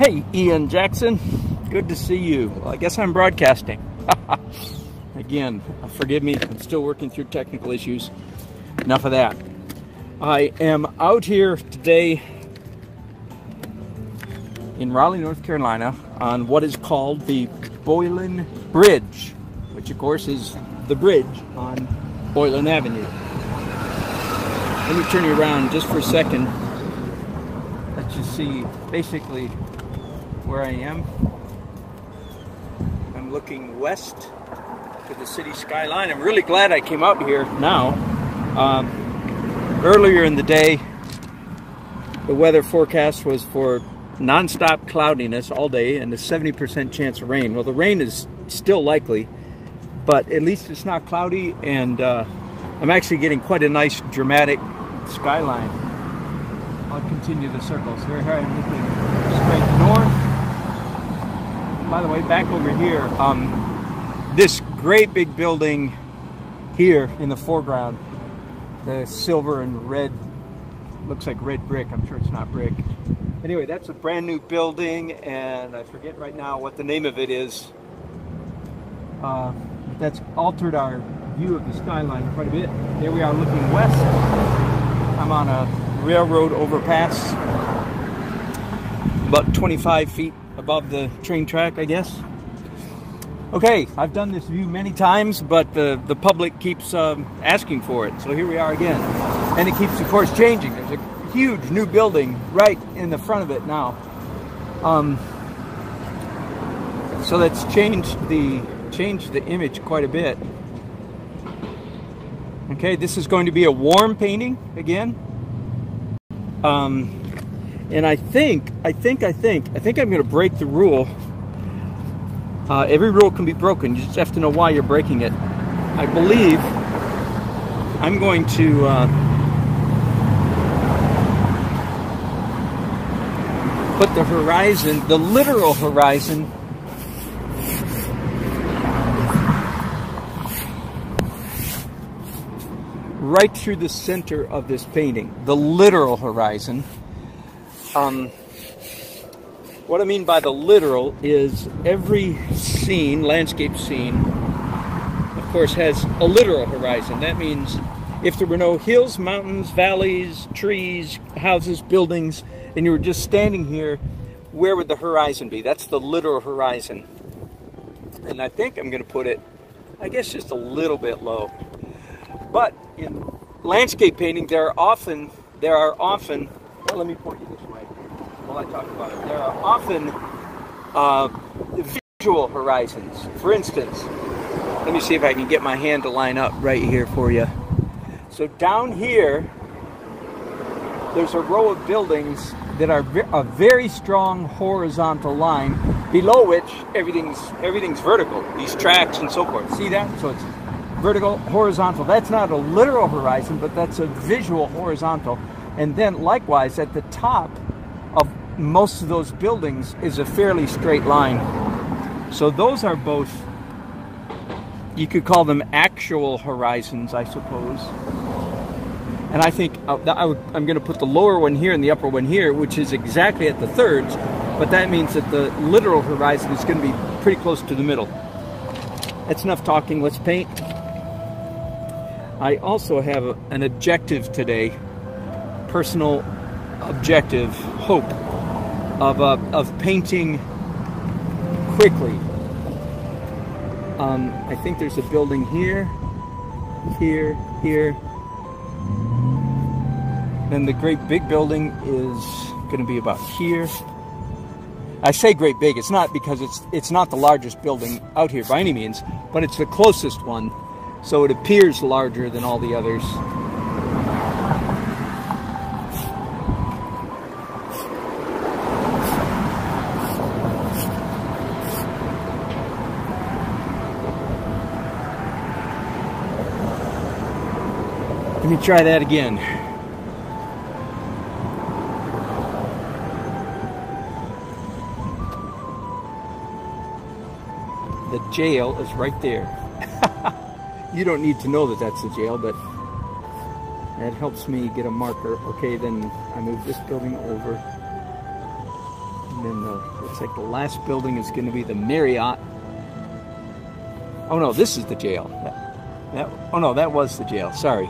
Hi, Ian Jackson. Good to see you. Well, I guess I'm broadcasting. Again, forgive me, I'm still working through technical issues. Enough of that. I am out here today in Raleigh, North Carolina on what is called the Plein Bridge, which of course is the bridge on Plein Avenue. Let me turn you around just for a second. Let you see basically where I am. I'm looking west to the city skyline. I'm really glad I came out here now. Earlier in the day, the weather forecast was for non-stop cloudiness all day and a 70% chance of rain. Well, the rain is still likely, but at least it's not cloudy, and I'm actually getting quite a nice dramatic skyline. I'll continue the circles. Here I am looking straight north. By the way, back over here, this great big building here in the foreground, the silver and red, looks like red brick. I'm sure it's not brick. Anyway, that's a brand new building, and I forget right now what the name of it is. That's altered our view of the skyline quite a bit. There we are looking west. I'm on a railroad overpass, about 25 feet above the train track, I guess. Okay, I've done this view many times, but the public keeps asking for it, so here we are again. And it keeps, of course, changing. There's a huge new building right in the front of it now. So that's changed the image quite a bit. Okay, this is going to be a warm painting again. And I think I'm going to break the rule. Every rule can be broken. You just have to know why you're breaking it. I believe I'm going to put the horizon, the literal horizon, right through the center of this painting. The literal horizon. What I mean by the literal is every scene, landscape scene, of course, has a literal horizon. That means if there were no hills, mountains, valleys, trees, houses, buildings, and you were just standing here, where would the horizon be? That's the literal horizon. And I think I'm going to put it, I guess, just a little bit low. But in landscape painting, there are often, well, let me point you this way while I talk about it. There are often visual horizons. For instance, let me see if I can get my hand to line up right here for you. So down here, there's a row of buildings that are a very strong horizontal line, below which everything's vertical. These tracks and so forth. See that? So it's vertical, horizontal. That's not a literal horizon, but that's a visual horizontal. And then likewise, at the top of most of those buildings is a fairly straight line. So those are both, you could call them actual horizons, I suppose. And I think I'm going to put the lower one here and the upper one here, which is exactly at the thirds, but that means that the literal horizon is going to be pretty close to the middle. That's enough talking. Let's paint. I also have an objective today, personal objective, hope of painting quickly. I think there's a building here, here, here. Then the great big building is going to be about here. I say great big, it's not because it's not the largest building out here by any means, but it's the closest one. So it appears larger than all the others. Let me try that again. The jail is right there. You don't need to know that that's the jail, but that helps me get a marker. Okay, then I move this building over. And then the Looks like the last building is going to be the Marriott. Oh no, this is the jail. Oh no, that was the jail. Sorry.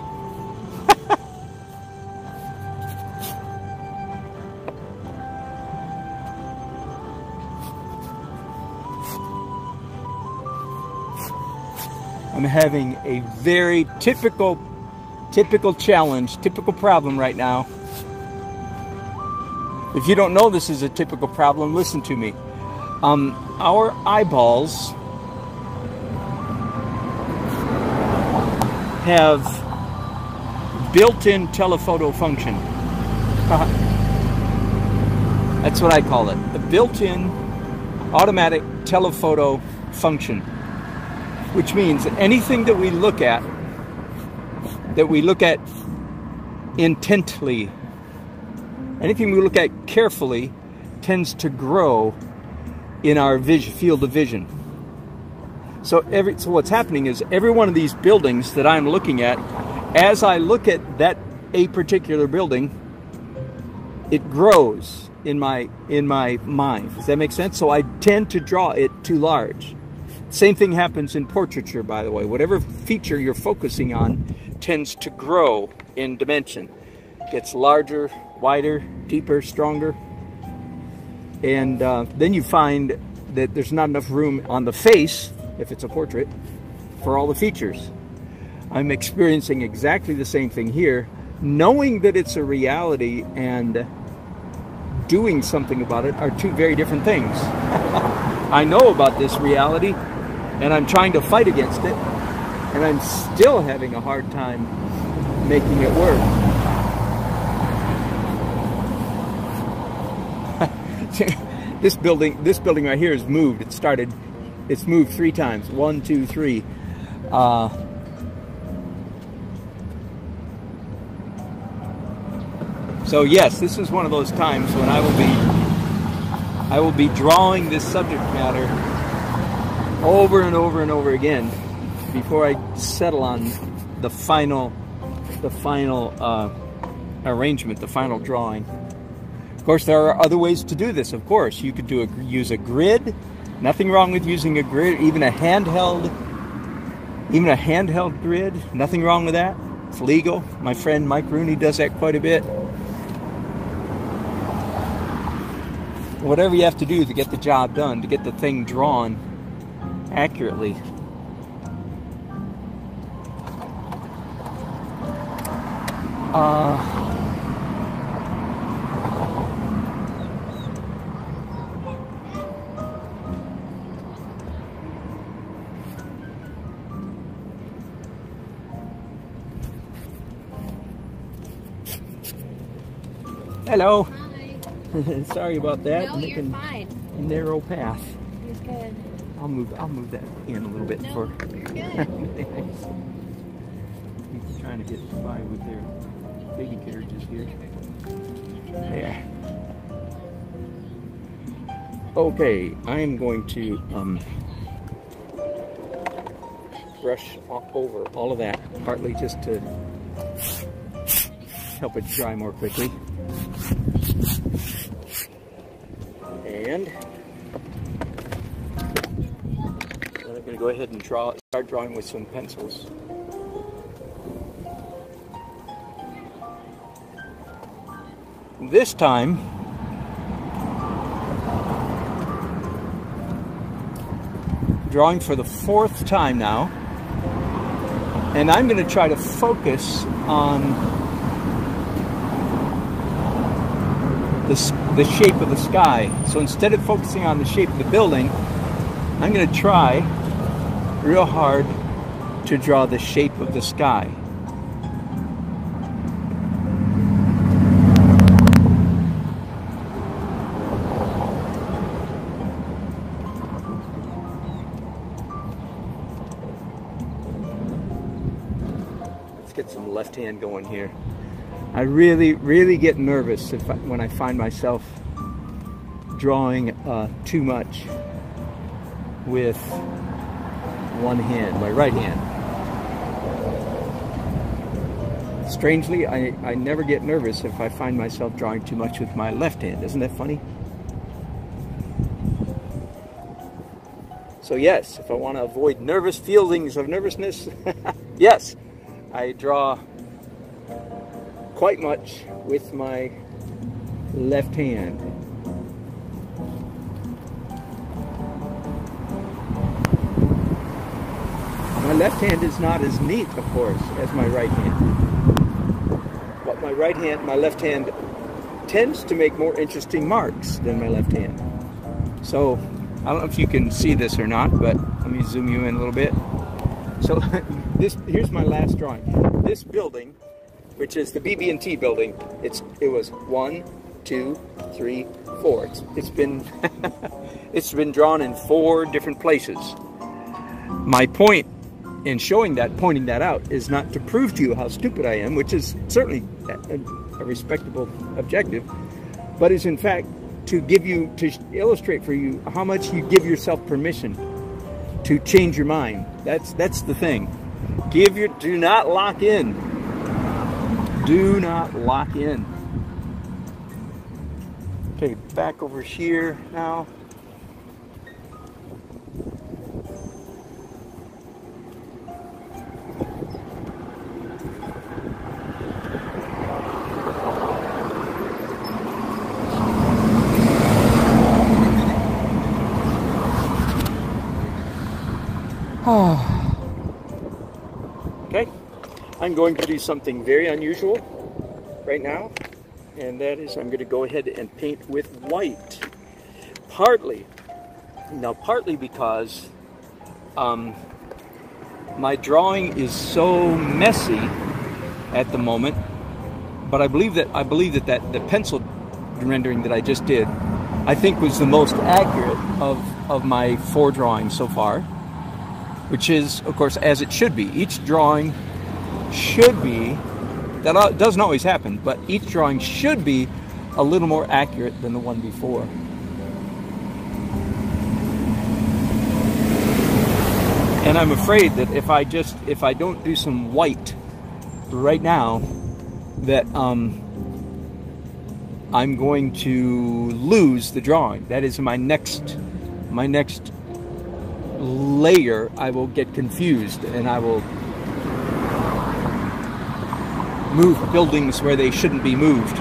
I'm having a very typical challenge, typical problem right now. If you don't know this is a typical problem, listen to me. Our eyeballs have built-in telephoto function. That's what I call it. A built-in automatic telephoto function. Which means that anything that we look at intently, anything we look at carefully, tends to grow in our field of vision. So what's happening is every one of these buildings that I'm looking at, as I look at a particular building, it grows in my mind. Does that make sense? So I tend to draw it too large. Same thing happens in portraiture, by the way. Whatever feature you're focusing on tends to grow in dimension. Gets larger, wider, deeper, stronger. And then you find that there's not enough room on the face, if it's a portrait, for all the features. I'm experiencing exactly the same thing here. Knowing that it's a reality and doing something about it are two very different things. I know about this reality, and I'm trying to fight against it, and I'm still having a hard time making it work. This building right here has moved. It's moved 3 times. 1, 2, 3. So yes, this is one of those times when I will be drawing this subject matter over and over and over again before I settle on the final arrangement, the final drawing. Of course, there are other ways to do this. Of course, you could use a grid. Nothing wrong with using a grid, even a handheld grid. Nothing wrong with that. It's legal. My friend Mike Rooney does that quite a bit. Whatever you have to do to get the job done, to get the thing drawn accurately. Hello. Hi. Sorry about that. No, you're fine. A narrow path. It's good. I'll move that in a little bit No, for. you're good. He's trying to get by with their baby carriages here. There. Okay, I am going to brush over all of that, partly just to help it dry more quickly. And then I'm going to go ahead and start drawing with some pencils. This time, drawing for the 4th time now, and I'm going to try to focus on the shape of the sky. So instead of focusing on the shape of the building, I'm going to try real hard to draw the shape of the sky. Let's get some left hand going here. I really get nervous when I find myself drawing too much with one hand, my right hand. Strangely, I never get nervous if I find myself drawing too much with my left hand. Isn't that funny? So yes, if I want to avoid nervous feelings of nervousness, yes, I draw quite much with my left hand. My left hand is not as neat, of course, as my right hand. But my left hand tends to make more interesting marks than my left hand. So, I don't know if you can see this or not, but let me zoom you in a little bit. So, here's my last drawing. This building, which is the BB&T building, it was 1, 2, 3, 4. It's been it's been drawn in 4 different places. My point in pointing that out, is not to prove to you how stupid I am, which is certainly a respectable objective, but is in fact to illustrate for you how much you give yourself permission to change your mind. That's the thing. Do not lock in. Do not lock in. Okay, back over here now. Okay, I'm going to do something very unusual right now, and that is I'm going to go ahead and paint with white. Partly because my drawing is so messy at the moment, but I believe that the pencil rendering that I just did, I think, was the most accurate of my 4 drawings so far. Which is, of course, as it should be. Each drawing should be, that doesn't always happen, but each drawing should be a little more accurate than the one before. And I'm afraid that if I don't do some white right now, that I'm going to lose the drawing. That is my next layer. I will get confused and I will move buildings where they shouldn't be moved,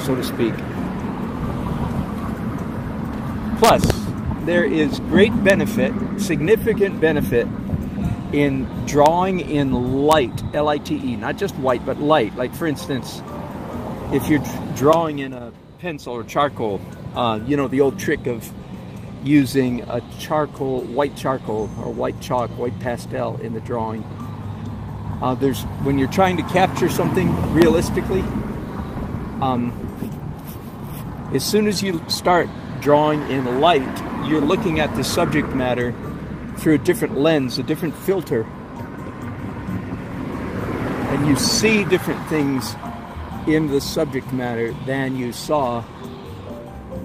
so to speak. Plus, there is great benefit, significant benefit, in drawing in light, L-I-T-E, not just white, but light. Like, for instance, if you're drawing in a pencil or charcoal, you know, the old trick of using a white charcoal or white chalk, white pastel in the drawing. When you're trying to capture something realistically, as soon as you start drawing in light, you're looking at the subject matter through a different lens, a different filter, and you see different things in the subject matter than you saw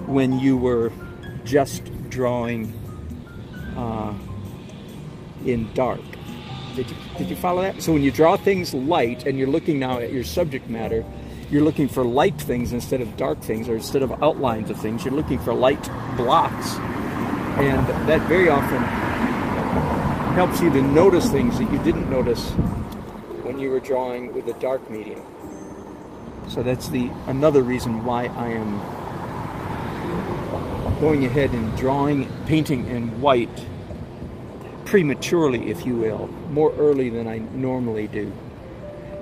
when you were just drawing in dark. Did you follow that? So when you draw things light and you're looking now at your subject matter, you're looking for light things instead of dark things, or instead of outlines of things, you're looking for light blocks. And that very often helps you to notice things that you didn't notice when you were drawing with a dark medium. So that's another reason why I am going ahead and painting in white prematurely, if you will, more early than I normally do.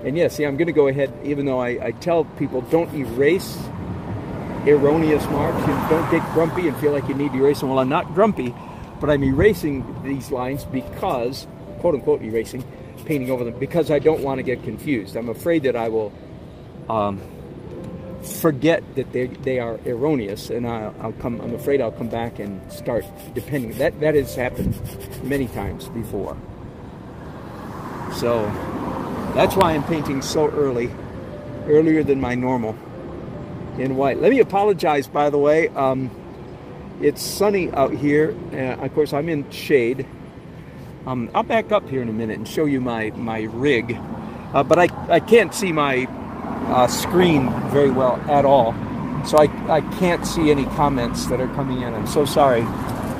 And yes, see, I'm going to go ahead, even though I tell people don't erase erroneous marks, you don't get grumpy and feel like you need to erase them. Well, I'm not grumpy, but I'm erasing these lines because, quote unquote erasing, painting over them, because I don't want to get confused. I'm afraid that I will forget that they are erroneous, and I'm afraid I'll come back and start depending. That has happened many times before. So that's why I'm painting so earlier than my normal in white. Let me apologize, by the way. It's sunny out here. Of course, I'm in shade. I'll back up here in a minute and show you my rig, but I can't see my screen very well at all, so I can't see any comments that are coming in. I'm so sorry.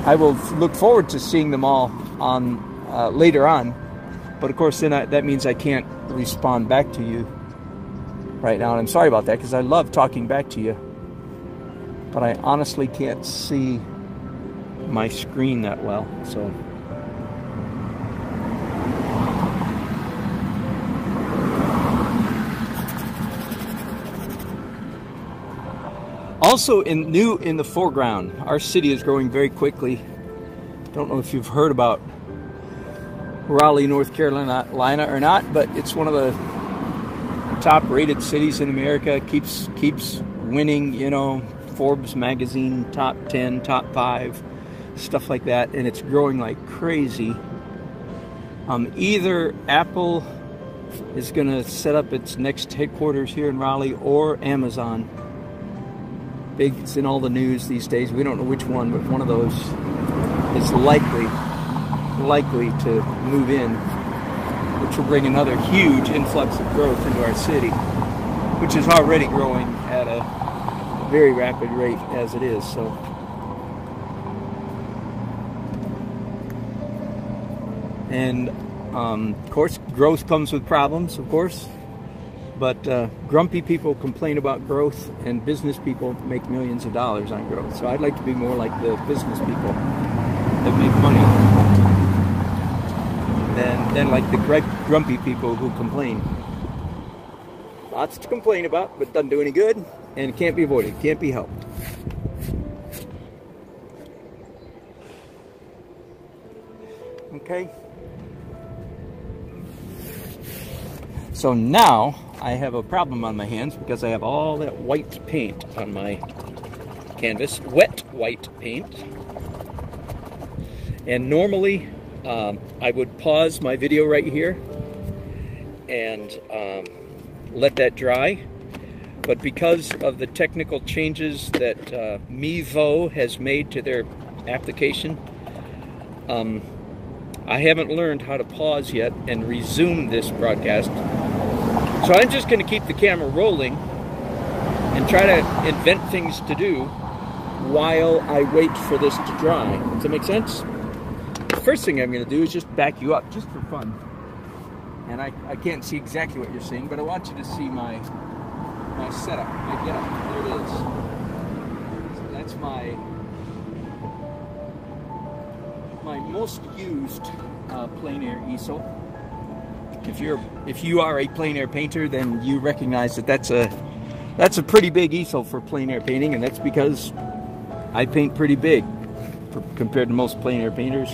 I will look forward to seeing them all on later on. But of course, then that means I can't respond back to you right now. And I'm sorry about that, because I love talking back to you. But I honestly can't see my screen that well, so. Also, new in the foreground, our city is growing very quickly. Don't know if you've heard about Raleigh, North Carolina or not, but it's one of the top-rated cities in America. Keeps winning, you know, Forbes magazine top 10, top 5, stuff like that, and it's growing like crazy. Either Apple is going to set up its next headquarters here in Raleigh, or Amazon. It's in all the news these days. We don't know which one, but one of those is likely to move in, which will bring another huge influx of growth into our city, which is already growing at a very rapid rate as it is. So, and of course, growth comes with problems, of course. But grumpy people complain about growth, and business people make millions of dollars on growth. So I'd like to be more like the business people that make money than like the grumpy people who complain. Lots to complain about, but doesn't do any good, and it can't be avoided, can't be helped. Okay. So now I have a problem on my hands because I have all that white paint on my canvas, wet white paint. And normally I would pause my video right here and let that dry. But because of the technical changes that Mevo has made to their application, I haven't learned how to pause yet and resume this broadcast. So I'm just going to keep the camera rolling and try to invent things to do while I wait for this to dry. Does that make sense? The first thing I'm going to do is just back you up, just for fun. And I can't see exactly what you're seeing, but I want you to see my setup, my getup. There it is. So that's my most used plein air easel. If you are a plein air painter, then you recognize that that's a pretty big easel for plein air painting, and that's because I paint pretty big compared to most plein air painters.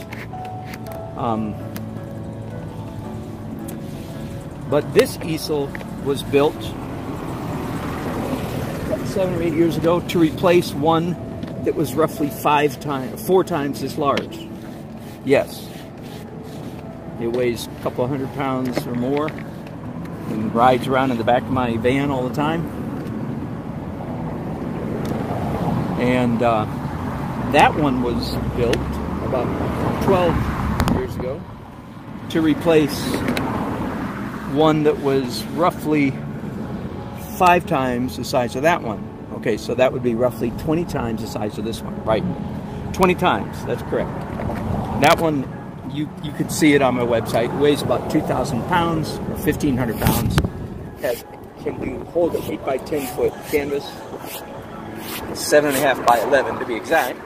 But this easel was built 7 or 8 years ago to replace one that was roughly 4 times as large. Yes. It weighs a couple 100 pounds or more and rides around in the back of my van all the time. And that one was built about 12 years ago to replace one that was roughly 5 times the size of that one. Okay, so that would be roughly 20 times the size of this one, right? 20 times, that's correct. That one, you could see it on my website. It weighs about 2,000 pounds or 1,500 pounds. Can hold an 8 by 10 foot canvas, 7.5 by 11 to be exact,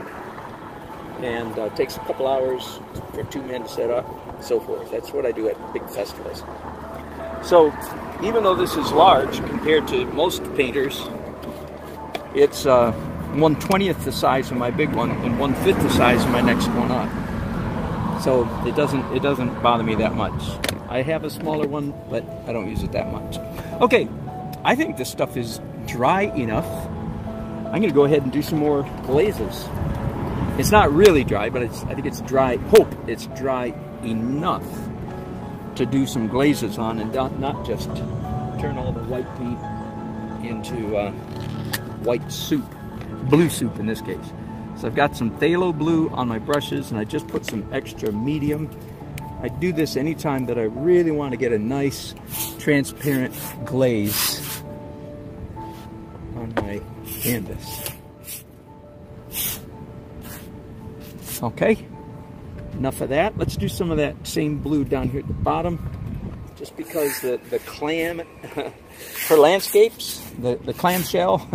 and takes a couple hours for 2 men to set up, and so forth. That's what I do at big festivals. So even though this is large compared to most painters, it's 1/20th the size of my big one and 1/5 the size of my next one up. So it doesn't bother me that much. I have a smaller one, but I don't use it that much. Okay, I think this stuff is dry enough. I'm going to go ahead and do some more glazes. It's not really dry, but I think it's dry. Hope it's dry enough to do some glazes on and not just turn all the white paint into white soup, blue soup in this case. So I've got some phthalo blue on my brushes, and I just put some extra medium. I do this anytime that I really want to get a nice transparent glaze on my canvas. Okay, enough of that. Let's do some of that same blue down here at the bottom, just because the clam for landscapes, the clamshell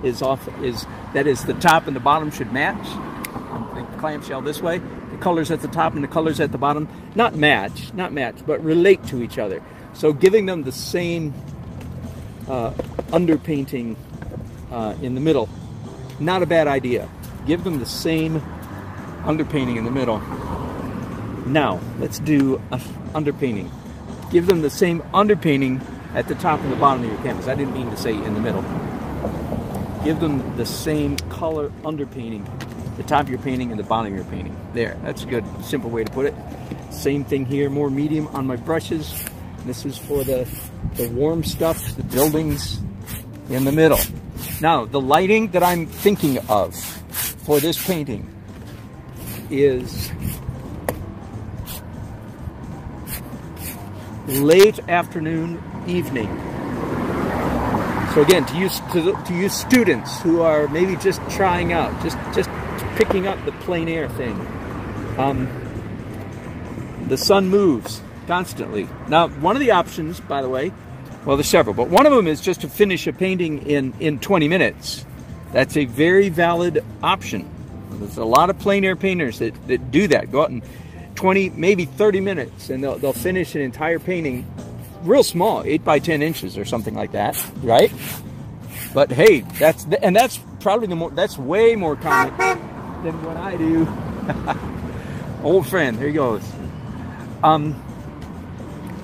is the top and the bottom should match. The clamshell this way, the colors at the top and the colors at the bottom not match, but relate to each other. So giving them the same underpainting in the middle, not a bad idea. Give them the same underpainting in the middle. Now let's do underpainting. Give them the same underpainting at the top and the bottom of your canvas. I didn't mean to say in the middle. Give them the same color underpainting, the top of your painting and the bottom of your painting. There, that's a good, simple way to put it. Same thing here, more medium on my brushes. This is for the warm stuff, the buildings in the middle. Now, the lighting that I'm thinking of for this painting is late afternoon, evening. So again, to you students who are maybe just trying out, just picking up the plein air thing. The sun moves constantly. Now, one of the options, by the way, well, there's several, but one of them is just to finish a painting in 20 minutes. That's a very valid option. There's a lot of plein air painters that do that. Go out in 20, maybe 30 minutes, and they'll finish an entire painting real small, 8 by 10 inches or something like that, right? But hey, that's probably that's way more common than what I do. Old friend, here he goes.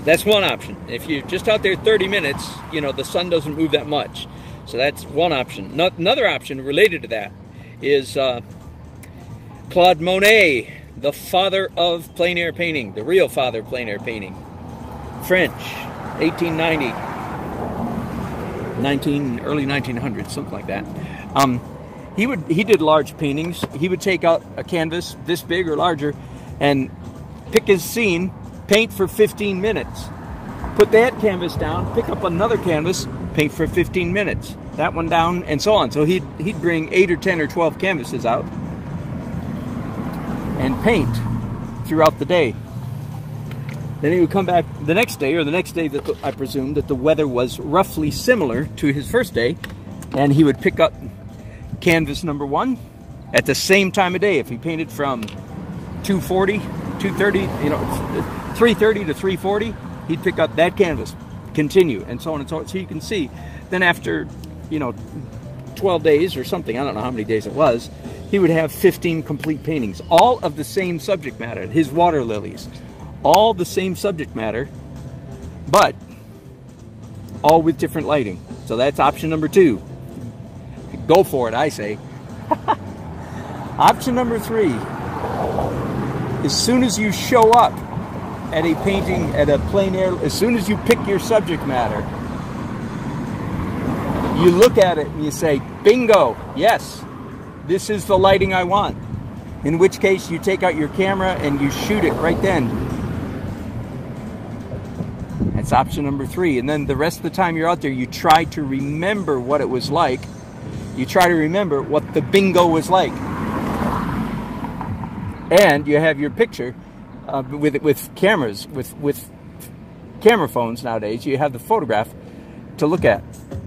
That's one option. If you're just out there 30 minutes, you know, the sun doesn't move that much. So that's one option. Another option related to that is Claude Monet, the father of plein air painting, the real father of plein air painting. French, 1890, early 1900s, something like that. He did large paintings. He would take out a canvas this big or larger and pick his scene, paint for 15 minutes. Put that canvas down, pick up another canvas, paint for 15 minutes. That one down, and so on. So he'd bring 8 or 10 or 12 canvases out and paint throughout the day. Then he would come back the next day, or the next day that I presume that the weather was roughly similar to his first day, and he would pick up canvas number 1 at the same time of day. If he painted from 2:30, you know, 3:30 to 3:40, he'd pick up that canvas, continue, and so on and so on. So you can see, then after, you know, 12 days or something, I don't know how many days it was, he would have 15 complete paintings, all of the same subject matter. His water lilies, all the same subject matter, but all with different lighting. So that's option number 2. Go for it, I say. Option number 3. As soon as you show up at a painting, at a plein air, as soon as you pick your subject matter, you look at it and you say, bingo, yes, this is the lighting I want. In which case you take out your camera and you shoot it right then. That's option number 3. And then the rest of the time you're out there, you try to remember what it was like. You try to remember what the bingo was like. And you have your picture with cameras, with camera phones nowadays. You have the photograph to look at.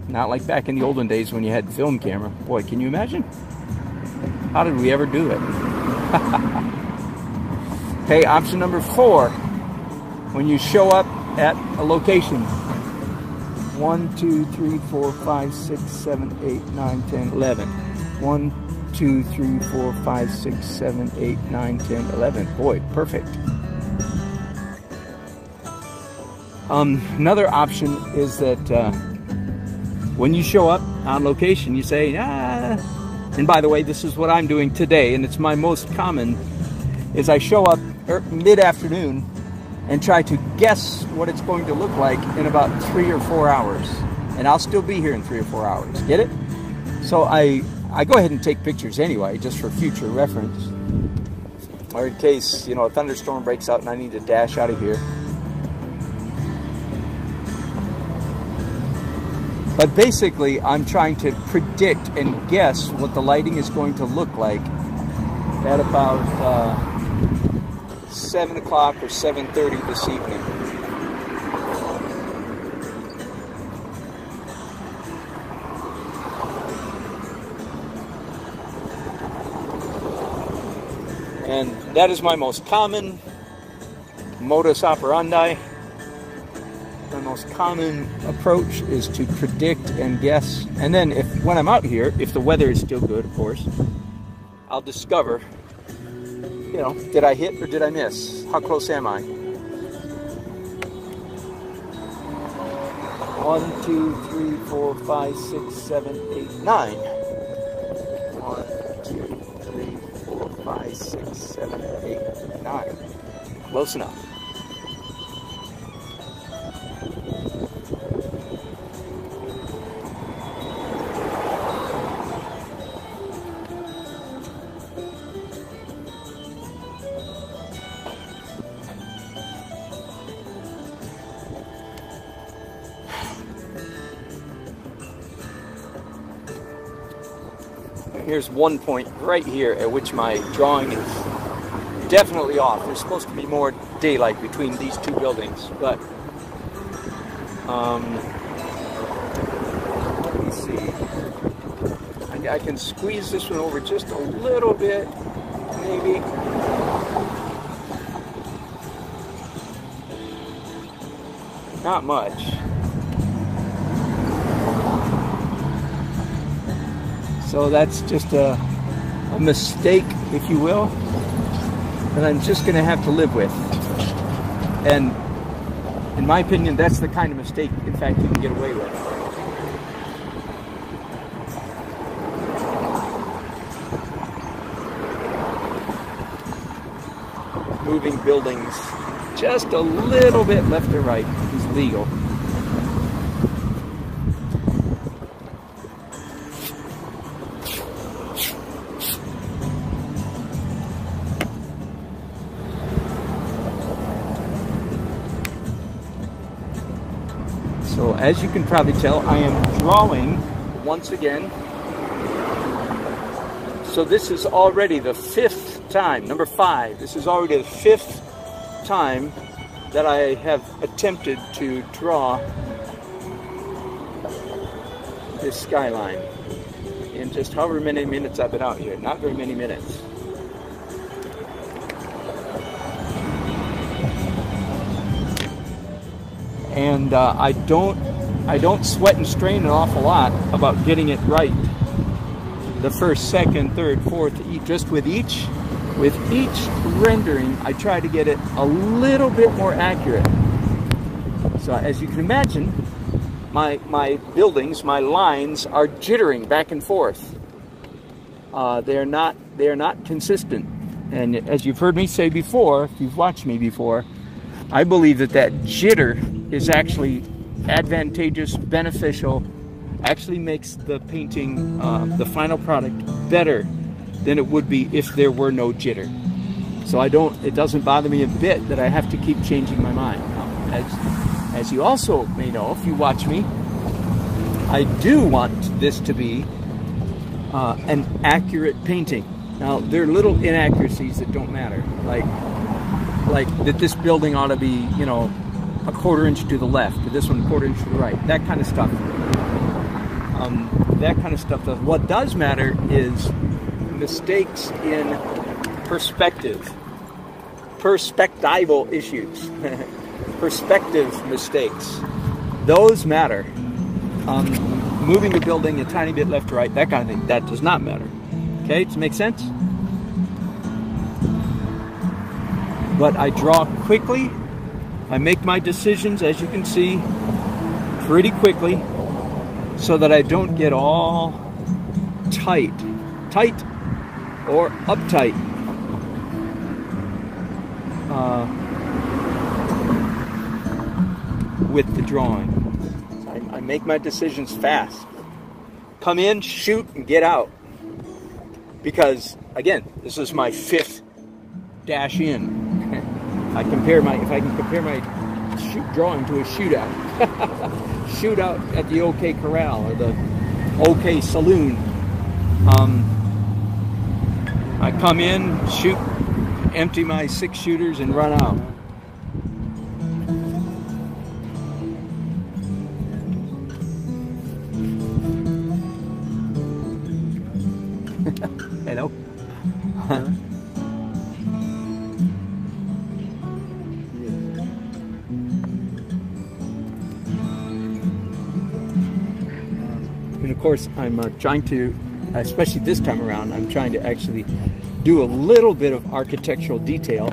Not like back in the olden days when you had film camera. Boy, can you imagine? How did we ever do it? Okay, option number 4. When you show up at a location. 1, 2, 3, 4, 5, 6, 7, 8, 9, 10, 11. 1, 2, 3, 4, 5, 6, 7, 8, 9, 10, 11. Boy, perfect. Another option is that when you show up on location, you say, and by the way, this is what I'm doing today, and it's my most common, is I show up mid-afternoon and try to guess what it's going to look like in about 3 or 4 hours. And I'll still be here in 3 or 4 hours. Get it? So I go ahead and take pictures anyway, just for future reference. Or in case, you know, a thunderstorm breaks out and I need to dash out of here. But basically, I'm trying to predict and guess what the lighting is going to look like at about 7 o'clock or 7:30 this evening. And that is my most common modus operandi. My most common approach is to predict and guess. And then when I'm out here, if the weather is still good, of course, I'll discover, you know, did I hit or did I miss? How close am I? 1, 2, 3, 4, 5, 6, 7, 8, 9. 1, 2, 3, 4, 5, 6, 7, 8, 9. Close enough. Here's one point right here at which my drawing is definitely off. There's supposed to be more daylight between these two buildings, but let me see. I can squeeze this one over just a little bit, maybe. Not much. So that's just a mistake, if you will, that I'm just going to have to live with. And in my opinion, that's the kind of mistake, in fact, you can get away with. Moving buildings just a little bit left or right is legal. So as you can probably tell, I am drawing once again. So this is already the 5th time, number 5. This is already the 5th time that I have attempted to draw this skyline in just however many minutes I've been out here. Not very many minutes. And I don't sweat and strain an awful lot about getting it right. The first, second, third, fourth, just with each rendering, I try to get it a little bit more accurate. So as you can imagine, my buildings, my lines are jittering back and forth. They are not consistent. And as you've heard me say before, if you've watched me before, I believe that jitter is actually advantageous, beneficial, actually makes the painting, the final product, better than it would be if there were no jitter. So it doesn't bother me a bit that I have to keep changing my mind. As you also may know, if you watch me, I do want this to be an accurate painting. Now, there are little inaccuracies that don't matter, like that this building ought to be, you know, a 1/4 inch to the left, or this one 1/4 inch to the right, that kind of stuff. That kind of stuff. What does matter is mistakes in perspective, perspectival issues, perspective mistakes. Those matter. Moving the building a tiny bit left to right, that kind of thing, that does not matter. Okay, does it make sense? But I draw quickly. I make my decisions, as you can see, pretty quickly, so that I don't get all tight or uptight. With the drawing. So I make my decisions fast. Come in, shoot, and get out. Because, again, this is my 5th dash in. If I can compare my drawing to a shootout. Shootout at the OK Corral or the OK Saloon. I come in, shoot, empty my 6 shooters and run out. Hello. And of course, I'm trying to, especially this time around, I'm trying to actually do a little bit of architectural detail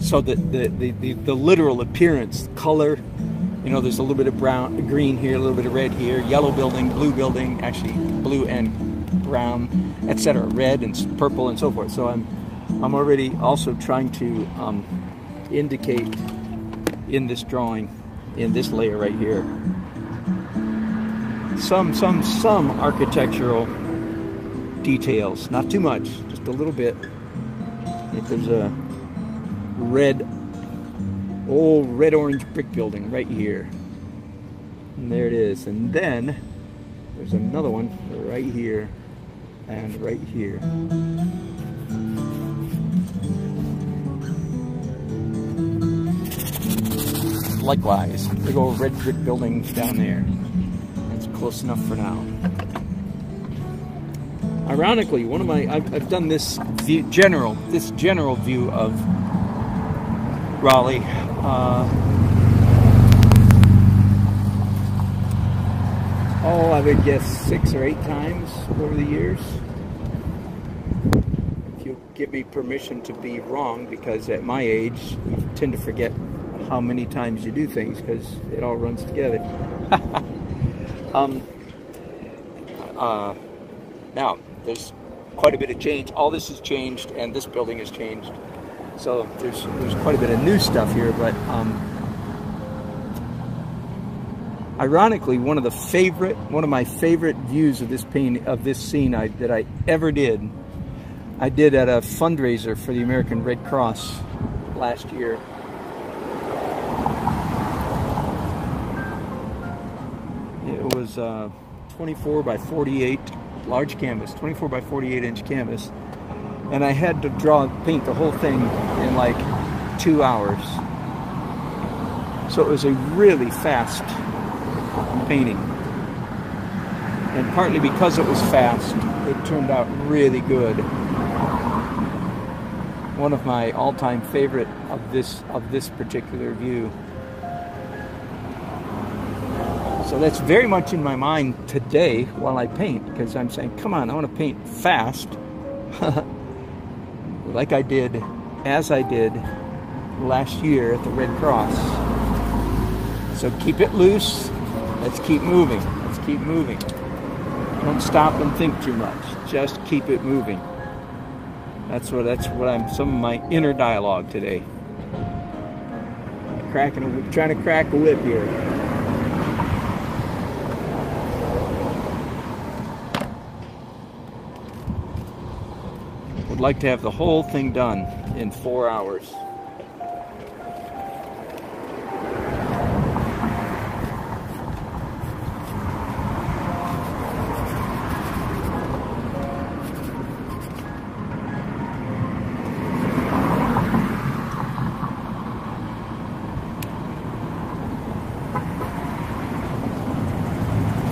so that the literal appearance, color, you know, there's a little bit of brown, green here, a little bit of red here, yellow building, actually blue and brown, etc., red and purple and so forth. So I'm already also trying to indicate in this drawing, in this layer right here, some architectural details, not too much, just a little bit. If there's a red-orange brick building right here, and there it is, and then there's another one right here and right here. Likewise, big old red brick building down there. That's close enough for now. Ironically, I've done this general view of Raleigh. I would guess 6 or 8 times over the years. If you give me permission to be wrong, because at my age, you tend to forget how many times you do things because it all runs together. Now, there's quite a bit of change. All this has changed, and this building has changed. So there's quite a bit of new stuff here, but ironically, one of my favorite views of this scene that I ever did, I did at a fundraiser for the American Red Cross last year. It was 24 by 48 large canvas, 24 by 48 inch canvas, and I had to paint the whole thing in like 2 hours. So it was a really fast painting, and partly because it was fast, it turned out really good. One of my all-time favorite of this particular view. So that's very much in my mind today while I paint, because I'm saying, come on, I want to paint fast, like I did, as I did last year at the Red Cross. So keep it loose. Let's keep moving. Let's keep moving. Don't stop and think too much. Just keep it moving. That's what some of my inner dialogue today. Trying to crack a whip here. Would like to have the whole thing done in 4 hours.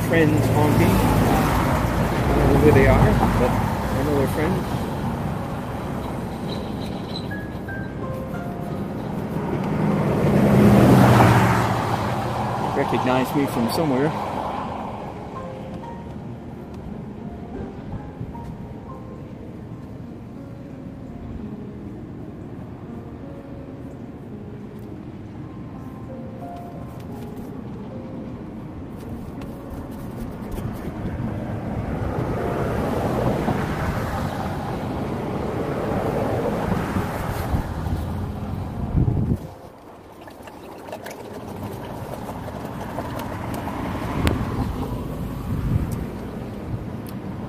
Friends honking. I don't know who they are, but I know they're friends. Recognize me from somewhere.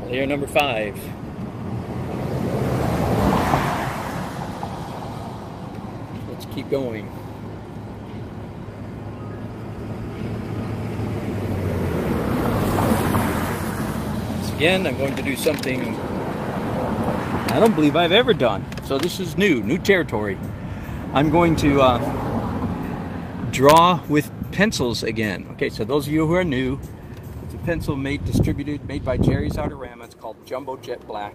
Layer number 5. Let's keep going. Once again, I'm going to do something I don't believe I've ever done. So this is new territory. I'm going to draw with pencils again. Okay, so those of you who are new, it's a pencil made by Jerry's Artorama. It's called Jumbo Jet Black.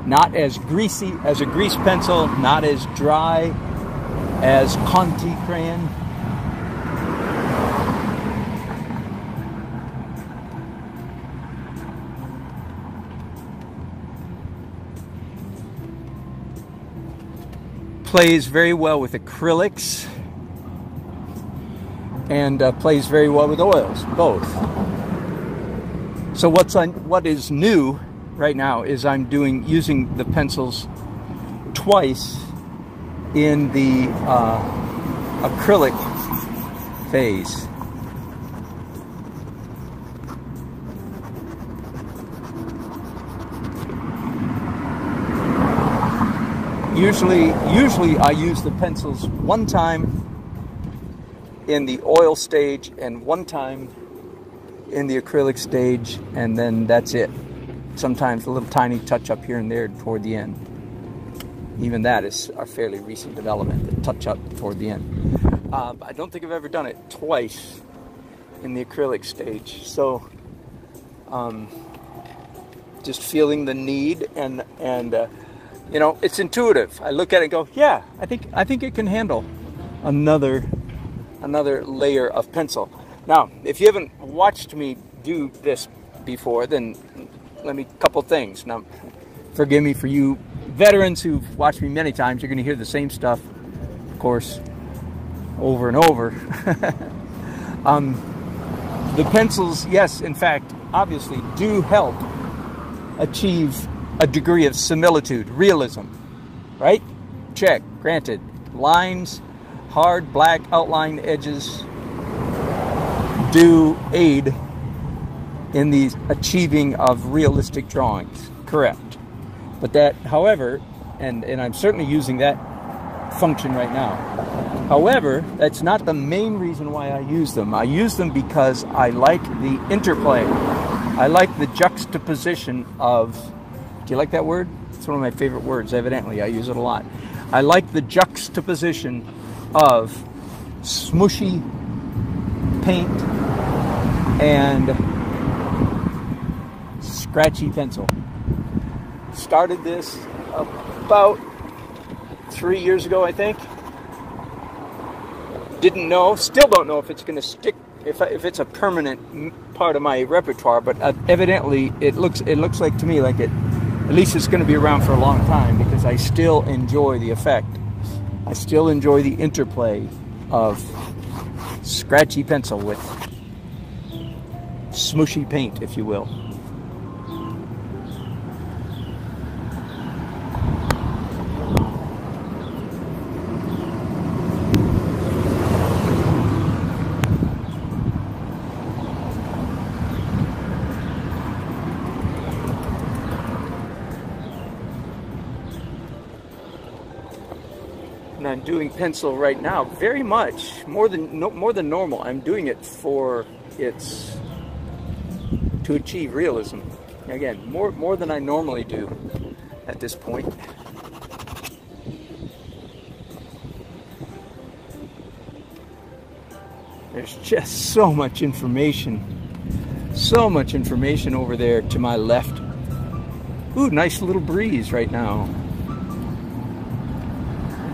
Not as greasy as a grease pencil, not as dry as Conti crayon. Plays very well with acrylics and plays very well with oils, both. So what is new right now is I'm using the pencils twice in the acrylic phase. Usually I use the pencils one time in the oil stage and one time in the acrylic stage, and then that's it. Sometimes a little tiny touch up here and there toward the end. Even that is a fairly recent development, the touch up toward the end. I don't think I've ever done it twice in the acrylic stage. So just feeling the need and you know, it's intuitive. I look at it and go, yeah, I think it can handle another layer of pencil. Now, if you haven't watched me do this before, then let me couple things. Now, forgive me for you veterans who've watched me many times. You're going to hear the same stuff, of course, over and over. The pencils, yes, in fact, obviously do help achieve a degree of similitude, realism, right? Check, granted. Lines, hard black outline edges do aid in the achieving of realistic drawings, correct. But that, however, and I'm certainly using that function right now. However, that's not the main reason why I use them. I use them because I like the interplay. I like the juxtaposition of, do you like that word? It's one of my favorite words, evidently. I use it a lot. I like the juxtaposition of smooshy paint and scratchy pencil. Started this about 3 years ago, I think. Didn't know, still don't know if it's going to stick, if it's a permanent part of my repertoire, but evidently it looks like to me like it. At least it's going to be around for a long time because I still enjoy the effect. I still enjoy the interplay of scratchy pencil with smooshy paint, if you will. And I'm doing pencil right now very much more than normal. I'm doing it to achieve realism. Again, more than I normally do at this point. There's just so much information over there to my left. Ooh, nice little breeze right now.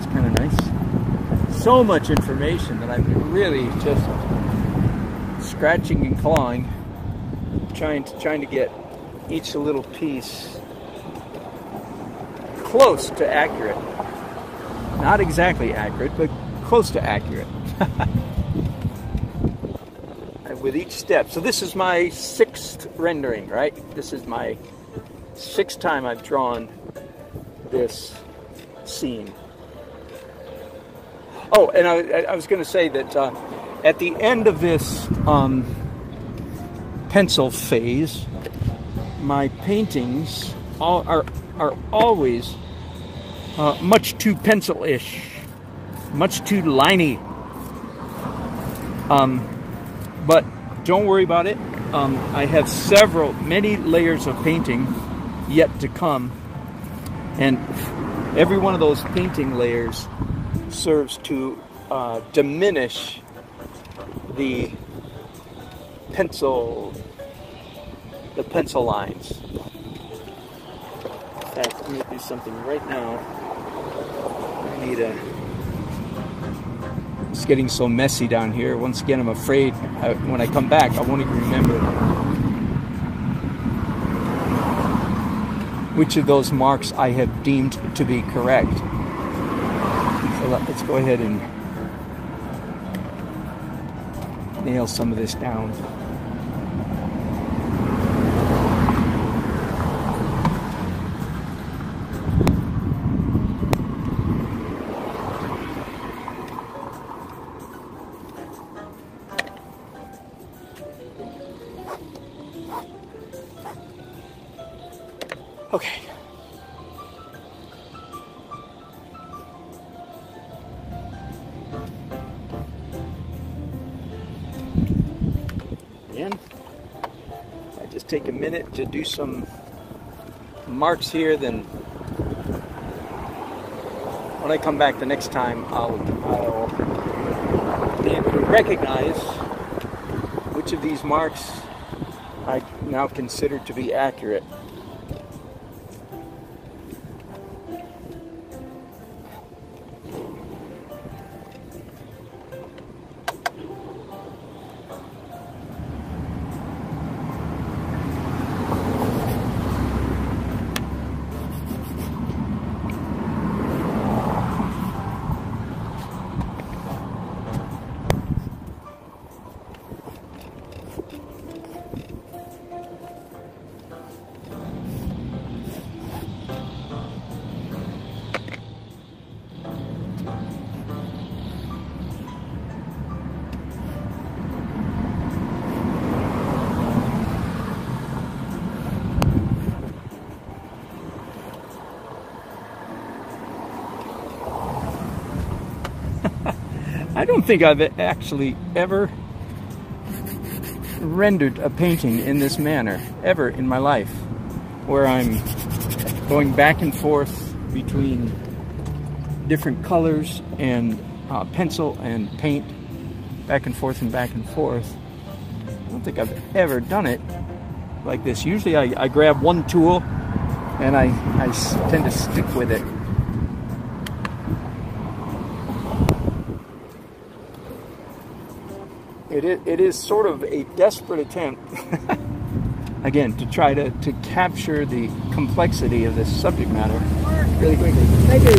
Kind of nice. So much information that I'm really just scratching and clawing, trying to get each little piece close to accurate. Not exactly accurate, but close to accurate. With each step. So this is my 6th rendering, right? This is my 6th time I've drawn this scene. Oh, and I was going to say that at the end of this pencil phase, my paintings are always much too pencil-ish, much too liney. But don't worry about it. I have many layers of painting yet to come. And every one of those painting layers serves to diminish the pencil lines. In fact, I'm going to do something right now. I need a... It's getting so messy down here. Once again, I'm afraid when I come back, I won't even remember which of those marks I have deemed to be correct. So let's go ahead and nail some of this down. Okay. Again, I just take a minute to do some marks here, then when I come back the next time, I'll be able to recognize which of these marks I now consider to be accurate. I don't think I've actually ever rendered a painting in this manner, ever in my life, where I'm going back and forth between different colors and pencil and paint, back and forth and back and forth. I don't think I've ever done it like this. Usually I grab one tool and I tend to stick with it. It is sort of a desperate attempt, again, to try to capture the complexity of this subject matter really quickly. Thank you!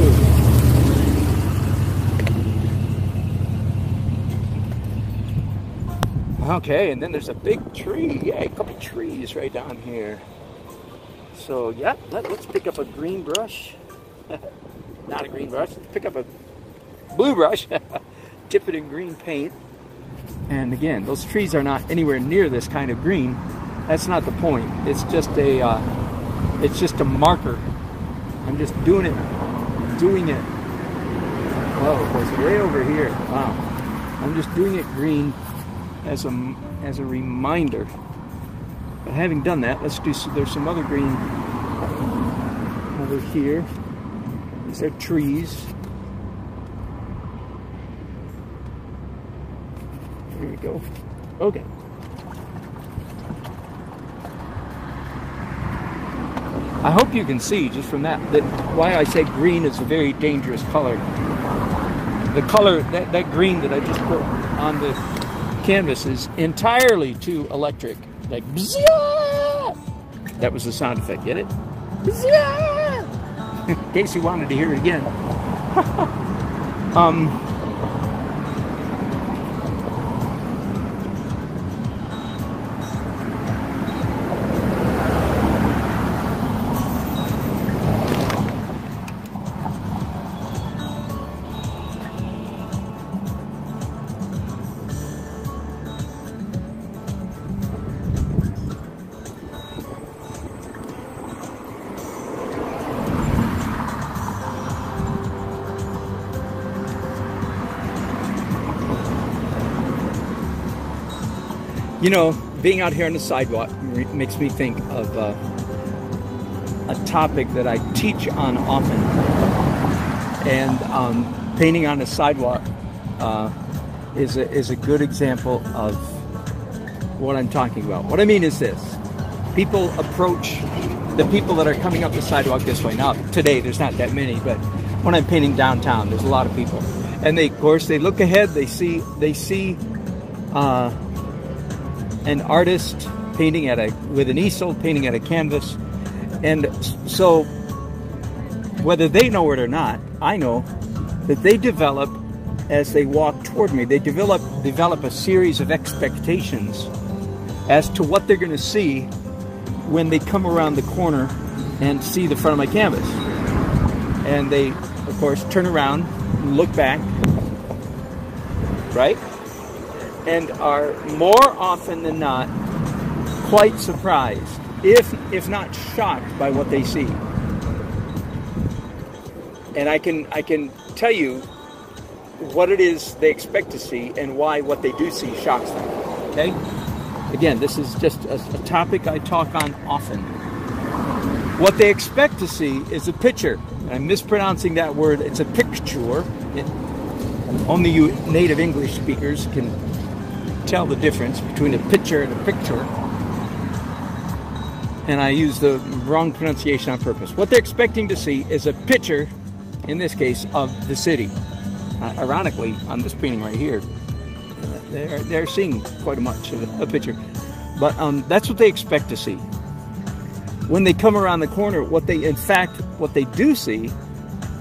Okay, and then there's a big tree, a couple trees right down here. So, yeah, let's pick up a green brush. Not a green brush, let's pick up a blue brush, dip it in green paint. And again, those trees are not anywhere near this kind of green. That's not the point. It's just a marker. I'm just doing it. Oh, it goes way over here. Wow. I'm just doing it green as a reminder. But having done that, let's do. There's some other green over here. These are trees. Here we go. Okay. I hope you can see just from that why I say green is a very dangerous color. The color, that green that I just put on the canvas is entirely too electric. Like, bzzz-ah! That was the sound effect, get it? Bzzz-ah! In case you wanted to hear it again. You know, being out here on the sidewalk makes me think of a topic that I teach on often. And painting on a sidewalk is a good example of what I'm talking about. What I mean is this. People approach the people that are coming up the sidewalk this way. Now, today there's not that many, but when I'm painting downtown, there's a lot of people. And they, of course, they look ahead, they see an artist painting with an easel, painting at a canvas. And so, whether they know it or not, I know that they develop, as they walk toward me, they develop a series of expectations as to what they're going to see when they come around the corner and see the front of my canvas. And they, of course, turn around, look back, right? And are more often than not quite surprised, if not shocked by what they see. And I can tell you what it is they expect to see and why what they do see shocks them. Okay? Again, this is just a topic I talk on often. What they expect to see is a picture. I'm mispronouncing that word. It's a picture. Only you native English speakers can tell the difference between a picture and a picture. And I use the wrong pronunciation on purpose. What they're expecting to see is a picture, in this case, of the city. Ironically, on this painting right here, they're seeing quite much of a picture. But that's what they expect to see. When they come around the corner, what they do see,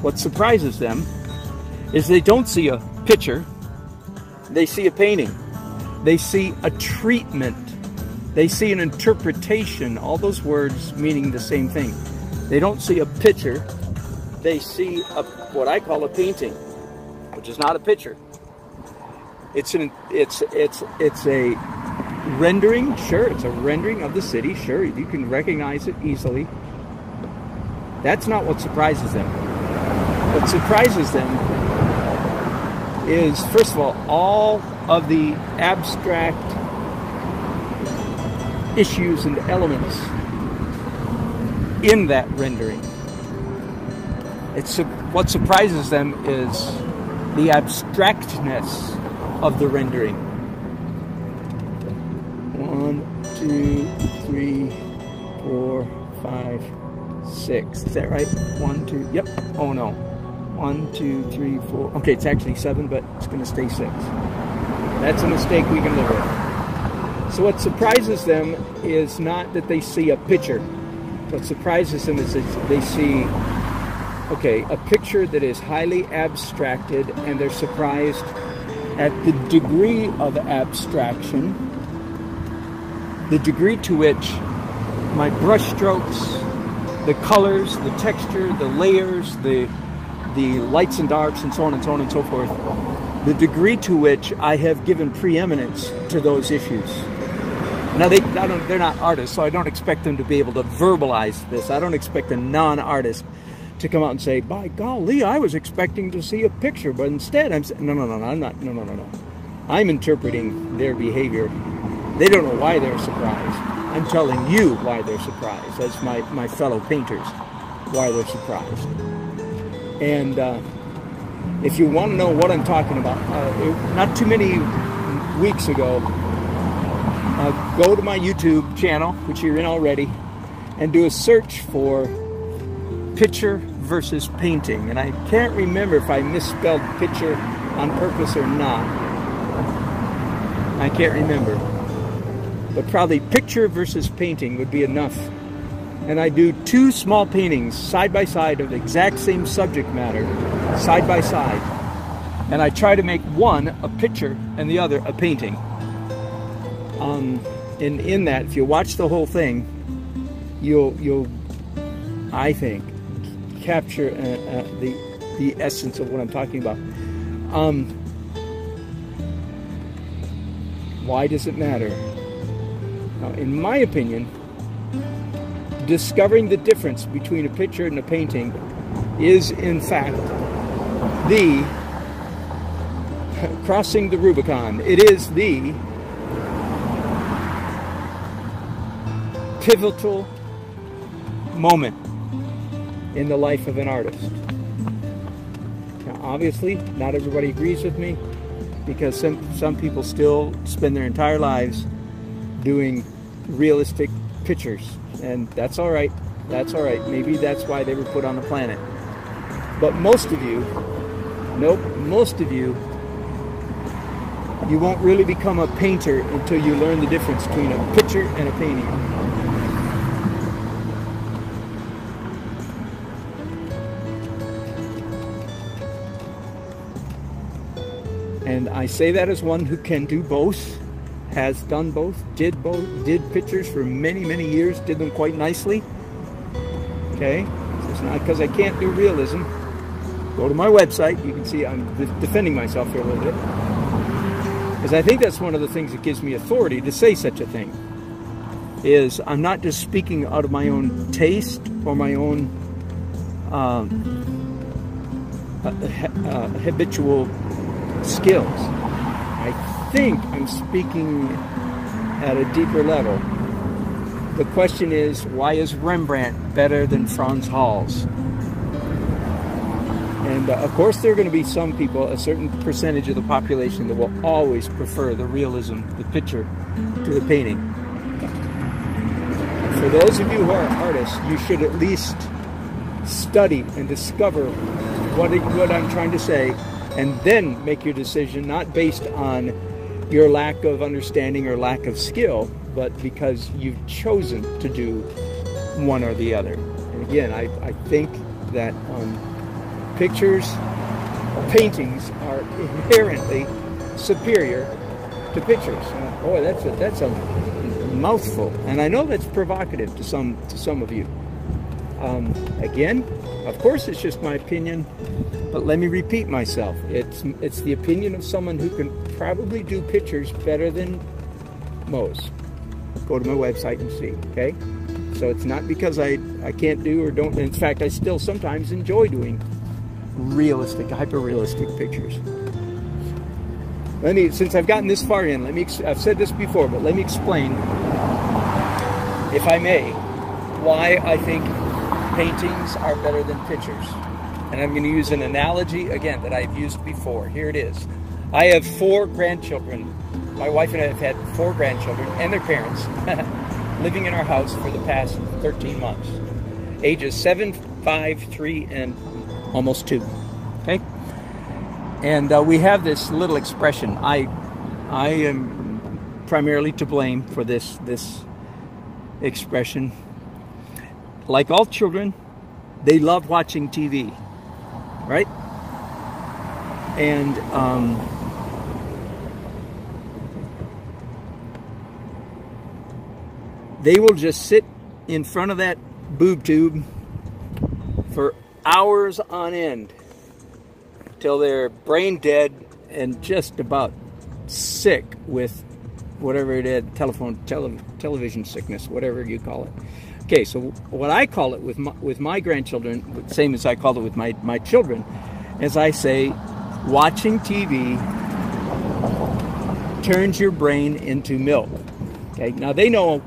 what surprises them, is they don't see a picture, they see a painting. They see a treatment. They see an interpretation, all those words meaning the same thing. They don't see a picture, they see what I call a painting, which is not a picture. It's a rendering, sure, it's a rendering of the city, sure, you can recognize it easily. That's not what surprises them. What surprises them is, first of all of the abstract issues and elements in that rendering. What surprises them is the abstractness of the rendering. 1, 2, 3, 4, 5, 6. Is that right? 1, 2. Yep. Oh no. 1, 2, 3, 4. Okay, it's actually 7, but it's going to stay 6. That's a mistake we can live with. So what surprises them is not that they see a picture. What surprises them is that they see, okay, a picture that is highly abstracted, and they're surprised at the degree of abstraction, the degree to which my brush strokes, the colors, the texture, the layers, the lights and darks, and so on and so on and so forth, the degree to which I have given preeminence to those issues. Now, they're not artists, so I don't expect them to be able to verbalize this. I don't expect a non-artist to come out and say, by golly, I was expecting to see a picture, but instead I'm saying, no. I'm interpreting their behavior. They don't know why they're surprised. I'm telling you why they're surprised, as my fellow painters, why they're surprised. And if you want to know what I'm talking about, not too many weeks ago, go to my YouTube channel, which you're in already, and do a search for picture versus painting. And I can't remember if I misspelled picture on purpose or not. I can't remember. But probably picture versus painting would be enough. And I do 2 small paintings side by side of the exact same subject matter, side by side. And I try to make one a picture and the other a painting. And in that, if you watch the whole thing, you'll I think, capture the essence of what I'm talking about. Why does it matter? Now, in my opinion, discovering the difference between a picture and a painting is, in fact, the crossing the Rubicon. It is the pivotal moment in the life of an artist. Now, obviously, not everybody agrees with me, because some people still spend their entire lives doing realistic pictures, and that's all right. That's all right. Maybe that's why they were put on the planet. But most of you, most of you won't really become a painter until you learn the difference between a picture and a painting. And I say that as one who can do both, has done both, did pictures for many, many years, did them quite nicely. Okay? So it's not because I can't do realism. Go to my website. You can see I'm defending myself here a little bit, because I think that's one of the things that gives me authority to say such a thing, is I'm not just speaking out of my own taste or my own habitual skills. I think I'm speaking at a deeper level. The question is, why is Rembrandt better than Frans Hals? And of course there are going to be some people, a certain percentage of the population, that will always prefer the realism, the picture, to the painting. For those of you who are artists, you should at least study and discover what I'm trying to say, and then make your decision, not based on your lack of understanding or lack of skill, but because you've chosen to do one or the other. And again, I think that pictures, paintings are inherently superior to pictures. Boy, that's a mouthful, and I know that's provocative to some of you. Again, of course, it's just my opinion, but let me repeat myself. It's the opinion of someone who can probably do pictures better than most. Go to my website and see. Okay, so it's not because I can't do or don't. In fact, I still sometimes enjoy doing realistic, hyper-realistic pictures. Since I've gotten this far in, I've said this before, but let me explain, if I may, why I think paintings are better than pictures. And I'm going to use an analogy, again, that I've used before. Here it is. I have 4 grandchildren. My wife and I have had 4 grandchildren and their parents living in our house for the past 13 months. Ages 7, 5, 3, and almost 2. Okay? And we have this little expression. I am primarily to blame for this expression. Like all children, they love watching TV, right? And they will just sit in front of that boob tube for hours on end till they're brain dead and just about sick with whatever it is, television sickness, whatever you call it. Okay, so what I call it with my grandchildren, same as I call it with my children, is I say, watching TV turns your brain into milk. Okay, now they know,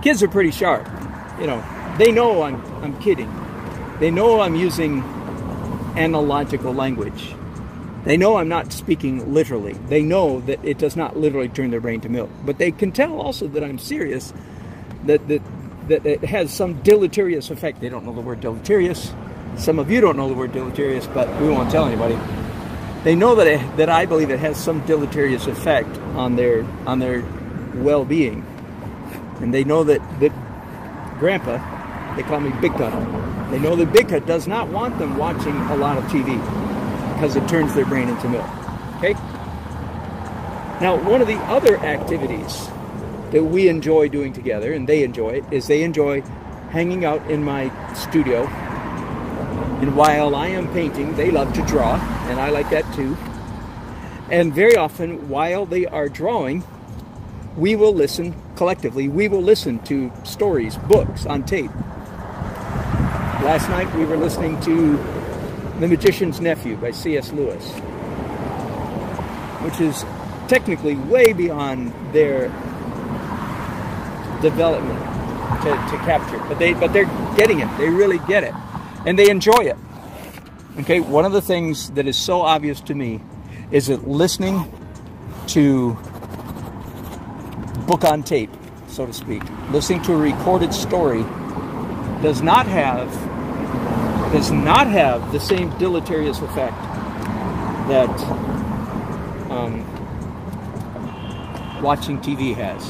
kids are pretty sharp, you know, they know I'm kidding. They know I'm using analogical language. They know I'm not speaking literally. They know that it does not literally turn their brain to milk. But they can tell also that I'm serious, that it has some deleterious effect. They don't know the word deleterious. Some of you don't know the word deleterious, but we won't tell anybody. They know that I believe it has some deleterious effect on their well-being. And they know that Grandpa, they call me Big Cut. They know that Big Cut does not want them watching a lot of TV because it turns their brain into milk. Okay? Now, one of the other activities that we enjoy doing together, and they enjoy it, is they enjoy hanging out in my studio. And while I am painting, they love to draw, and I like that too. And very often, while they are drawing, we will listen collectively. We will listen to stories, books on tape. Last night we were listening to The Magician's Nephew by C.S. Lewis, which is technically way beyond their development. to capture. But they're getting it. They really get it, and they enjoy it. Okay, one of the things that is so obvious to me is that listening to book on tape, so to speak, listening to a recorded story does not have the same deleterious effect that watching TV has.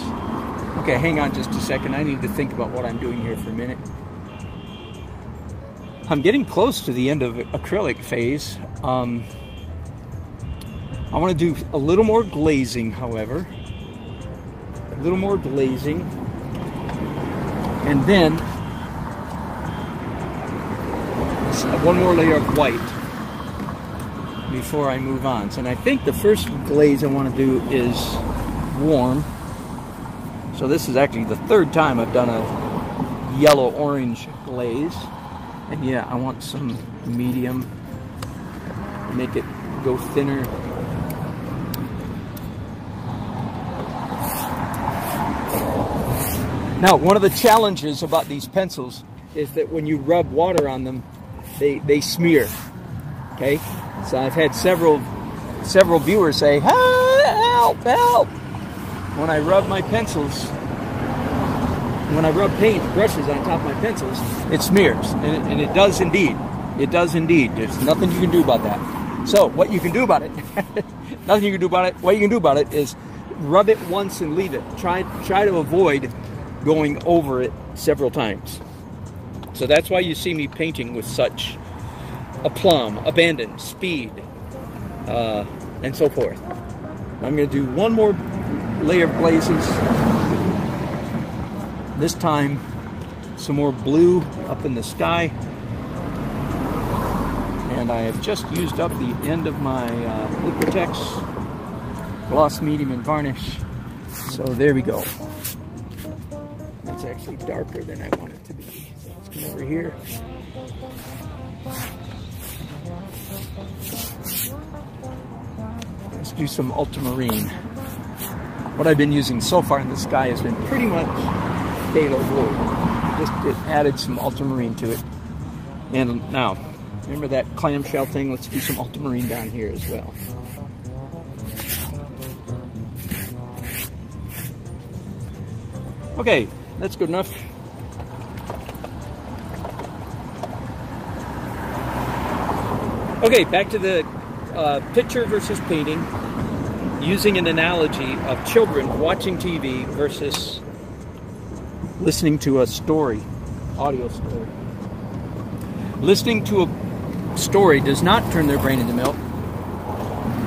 Okay, hang on just a second. I need to think about what I'm doing here for a minute. I'm getting close to the end of acrylic phase. I want to do a little more glazing, however. A little more glazing. And then one more layer of white before I move on. So, and I think the first glaze I want to do is warm. So this is actually the third time I've done a yellow-orange glaze. And yeah, I want some medium, make it go thinner. Now, one of the challenges about these pencils is that when you rub water on them, they smear. Okay, so I've had several viewers say, "Help, help!" When I rub my pencils, when I rub paint brushes on top of my pencils, it smears, and it does indeed. It does indeed. There's nothing you can do about that. So what you can do about it, nothing you can do about it. What you can do about it is rub it once and leave it. Try to avoid going over it several times. So that's why you see me painting with such aplomb, abandon, speed, and so forth. I'm going to do one more layer of glazes. This time, some more blue up in the sky. And I have just used up the end of my Liquitex gloss medium and varnish. So there we go. It's actually darker than I want it to be. So let's come over here. Let's do some ultramarine. What I've been using so far in the sky has been pretty much phthalo blue. Just added some ultramarine to it. And now, remember that clamshell thing? Let's do some ultramarine down here as well. Okay, that's good enough. Okay, back to the picture versus painting, using an analogy of children watching TV versus listening to a story, audio story. Listening to a story does not turn their brain into milk.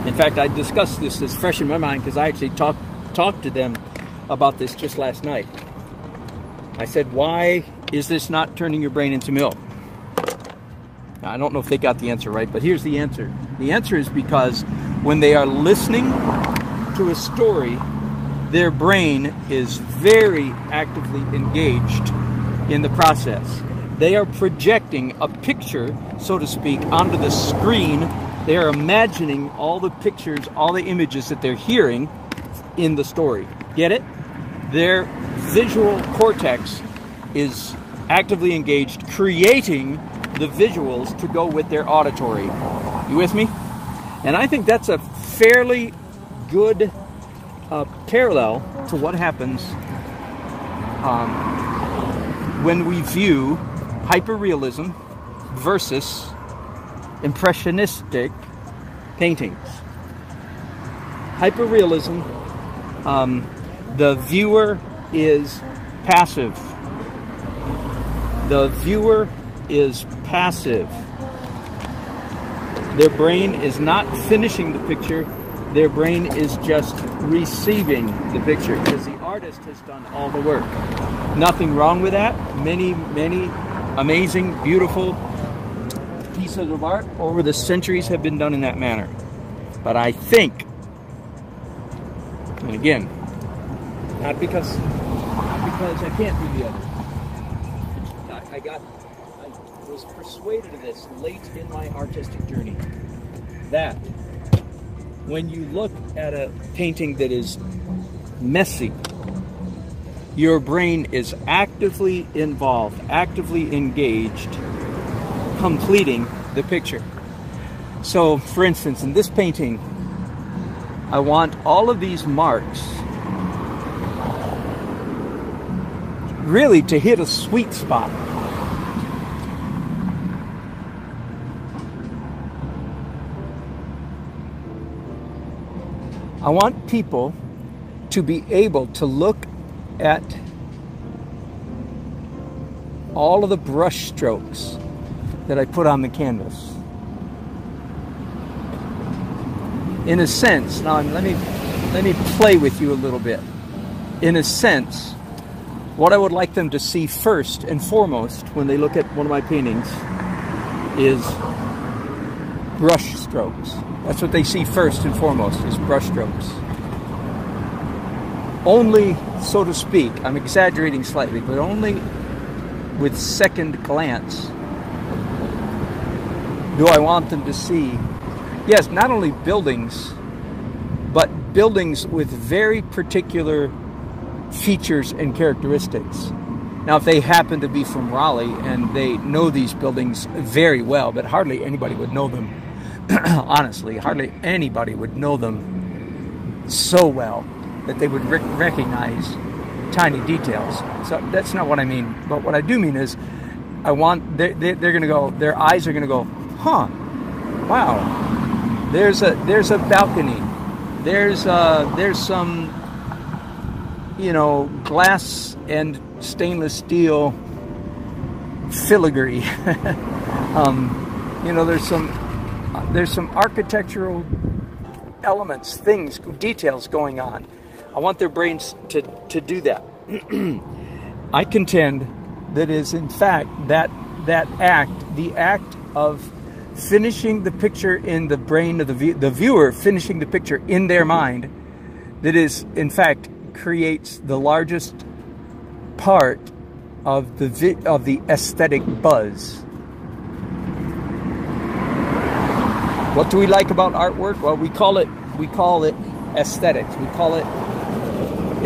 In fact, I discussed this fresh in my mind because I actually talked to them about this just last night. I said, why is this not turning your brain into milk? Now, I don't know if they got the answer right, but here's the answer. The answer is because when they are listening to a story, their brain is very actively engaged in the process. They are projecting a picture, so to speak, onto the screen. They are imagining all the pictures, all the images that they're hearing in the story. Get it? Their visual cortex is actively engaged, creating the visuals to go with their auditory. You with me? And I think that's a fairly good parallel to what happens when we view hyperrealism versus impressionistic paintings. Hyperrealism, the viewer is passive. The viewer is passive. Their brain is not finishing the picture. Their brain is just receiving the picture because the artist has done all the work. Nothing wrong with that. Many, many amazing, beautiful pieces of art over the centuries have been done in that manner. But I think, and again, not because I can't do the other. I was persuaded of this late in my artistic journey, that when you look at a painting that is messy, your brain is actively involved, actively engaged, completing the picture. So, for instance, in this painting, I want all of these marks really to hit a sweet spot. I want people to be able to look at all of the brush strokes that I put on the canvas. In a sense, now let me play with you a little bit. In a sense, what I would like them to see first and foremost when they look at one of my paintings is brush strokes. That's what they see first and foremost, is brush strokes. Only, so to speak, I'm exaggerating slightly, but only with second glance do I want them to see, yes, not only buildings, but buildings with very particular features and characteristics. Now, if they happen to be from Raleigh and they know these buildings very well, but hardly anybody would know them, honestly, hardly anybody would know them so well that they would recognize tiny details. So that's not what I mean. But what I do mean is, I want they're going to go. Their eyes are going to go, huh? Wow. There's a balcony. There's some, you know, glass and stainless steel filigree. You know, there's some architectural elements, things, details going on. I want their brains to do that. I contend that is in fact that act, the act of finishing the picture in the brain of the viewer, finishing the picture in their mind, that is in fact creates the largest part of the aesthetic buzz. What do we like about artwork? Well, we call it aesthetics. We call it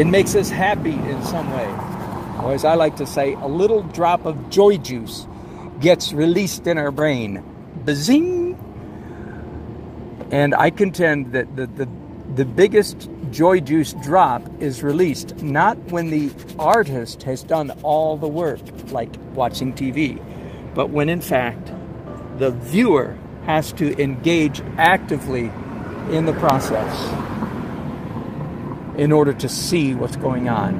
makes us happy in some way. Or as I like to say, a little drop of joy juice gets released in our brain. Bazing! And I contend that the biggest joy juice drop is released not when the artist has done all the work, like watching TV, but when in fact the viewer has to engage actively in the process in order to see what's going on.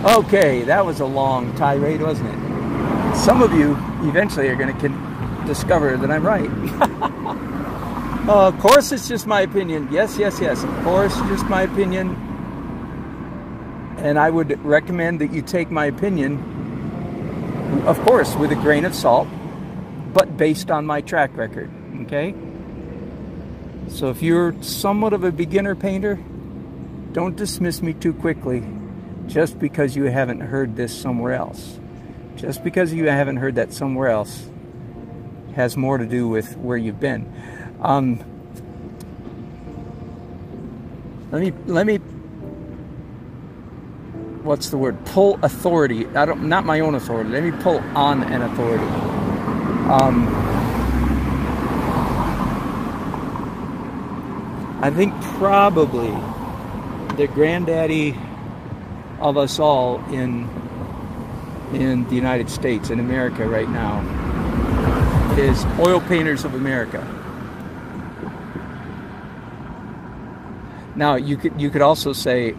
Okay, that was a long tirade, wasn't it? Some of you eventually are going to discover that I'm right. Of course, it's just my opinion. Yes. Of course, just my opinion. And I would recommend that you take my opinion, of course, with a grain of salt, but based on my track record, okay? So if you're somewhat of a beginner painter, don't dismiss me too quickly just because you haven't heard this somewhere else. Just because you haven't heard that somewhere else has more to do with where you've been. Let me what's the word? Pull authority. Not my own authority. Let me pull on an authority. I think probably the granddaddy of us all in the United States, in America right now, is Oil Painters of America. Now you could also say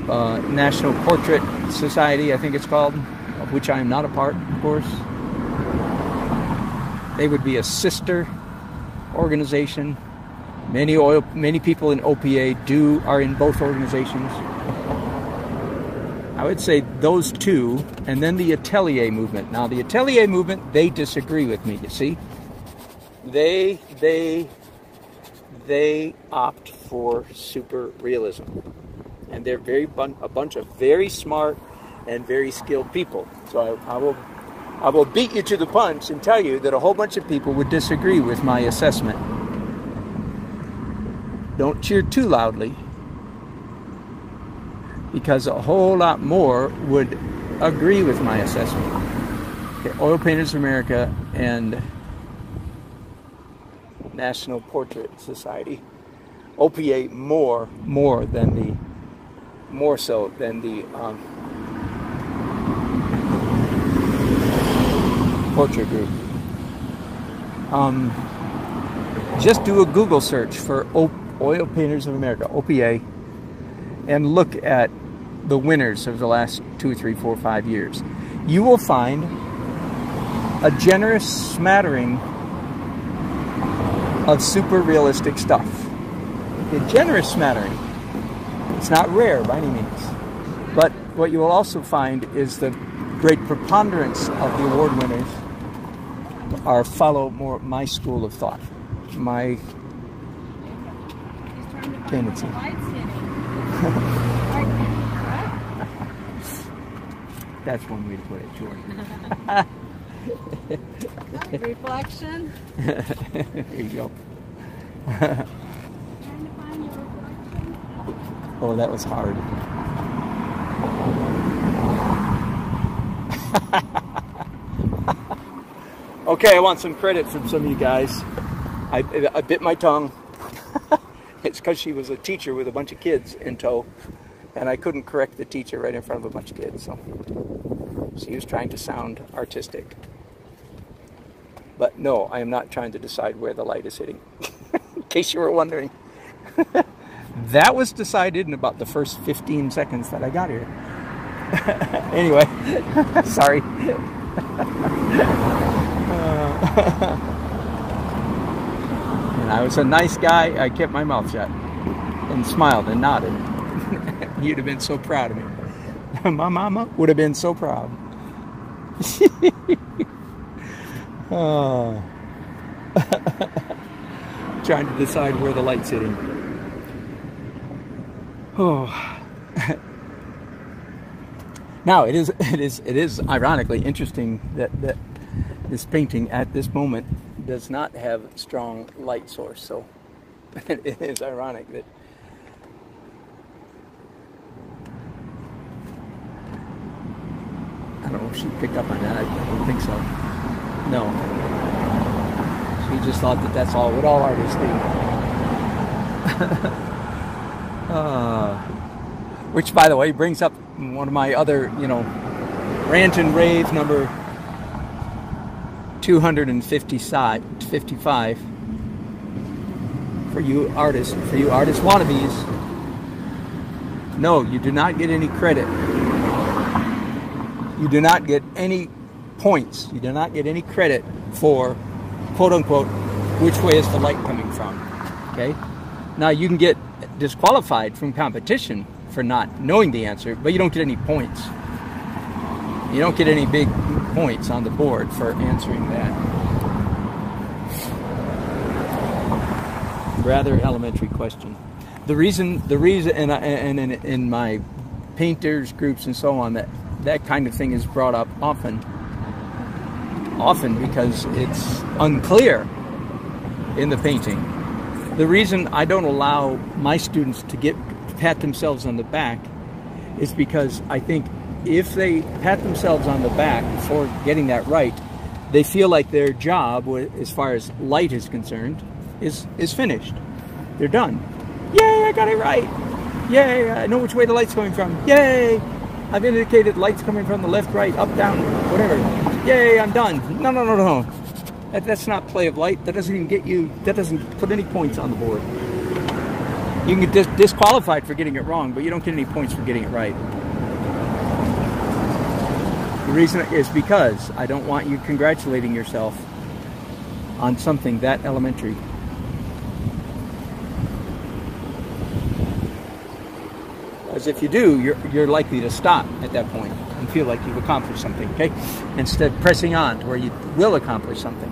National Portrait Society, I think it's called, of which I am not a part, of course. They would be a sister organization. Many people in OPA are in both organizations. I would say those two, and then the Atelier movement. Now, the Atelier movement, they disagree with me, you see. They opt for super realism. And they're a bunch of very smart and very skilled people. So I will beat you to the punch and tell you that a whole bunch of people would disagree with my assessment. don't cheer too loudly, because a whole lot more would agree with my assessment. Okay, Oil Painters of America and National Portrait Society. OPA more so than the portrait group. Just do a Google search for Oil Painters of America, OPA, and look at the winners of the last 2, 3, 4, 5 years. You will find a generous smattering of super realistic stuff. A generous smattering. It's not rare by any means. But what you will also find is the great preponderance of the award winners follow more my school of thought. My tendency. That's one way to put it, Jordan. Reflection. There you go. Oh, that was hard. Okay, I want some credit from some of you guys. I bit my tongue. It's because she was a teacher with a bunch of kids in tow, and I couldn't correct the teacher right in front of a bunch of kids, so she was trying to sound artistic. But no, I am not trying to decide where the light is hitting, in case you were wondering. That was decided in about the first 15 seconds that I got here. Anyway, sorry. And I was a nice guy. I kept my mouth shut and smiled and nodded. You'd have been so proud of me. My mama would have been so proud. Trying to decide where the light's hitting. Oh. Now it is ironically interesting that this painting at this moment does not have strong light source, so it is ironic that I don't know if she picked up on that. I don't think so. No. She just thought that that's all what all artists do. Which, by the way, brings up one of my other, rant and rave number 255 for you artists wannabes. No, you do not get any credit. You do not get any points. You do not get any credit for, quote unquote, which way is the light coming from. Okay? Now you can get disqualified from competition for not knowing the answer, but you don't get any points. You don't get any big points on the board for answering that rather elementary question. The reason, and in my painters groups and so on, that kind of thing is brought up often because it's unclear in the painting. The reason I don't allow my students to pat themselves on the back is because I think if they pat themselves on the back for getting that right, they feel like their job, as far as light is concerned, is finished. They're done. Yay, I got it right. Yay, I know which way the light's coming from. Yay, I've indicated light's coming from the left, right, up, down, whatever. Yay, I'm done. No. That's not play of light. That doesn't even get you, that doesn't put any points on the board. You can get disqualified for getting it wrong, but you don't get any points for getting it right. The reason is because I don't want you congratulating yourself on something that elementary. As if you do, you're likely to stop at that point and feel like you've accomplished something, okay? Instead of pressing on to where you will accomplish something.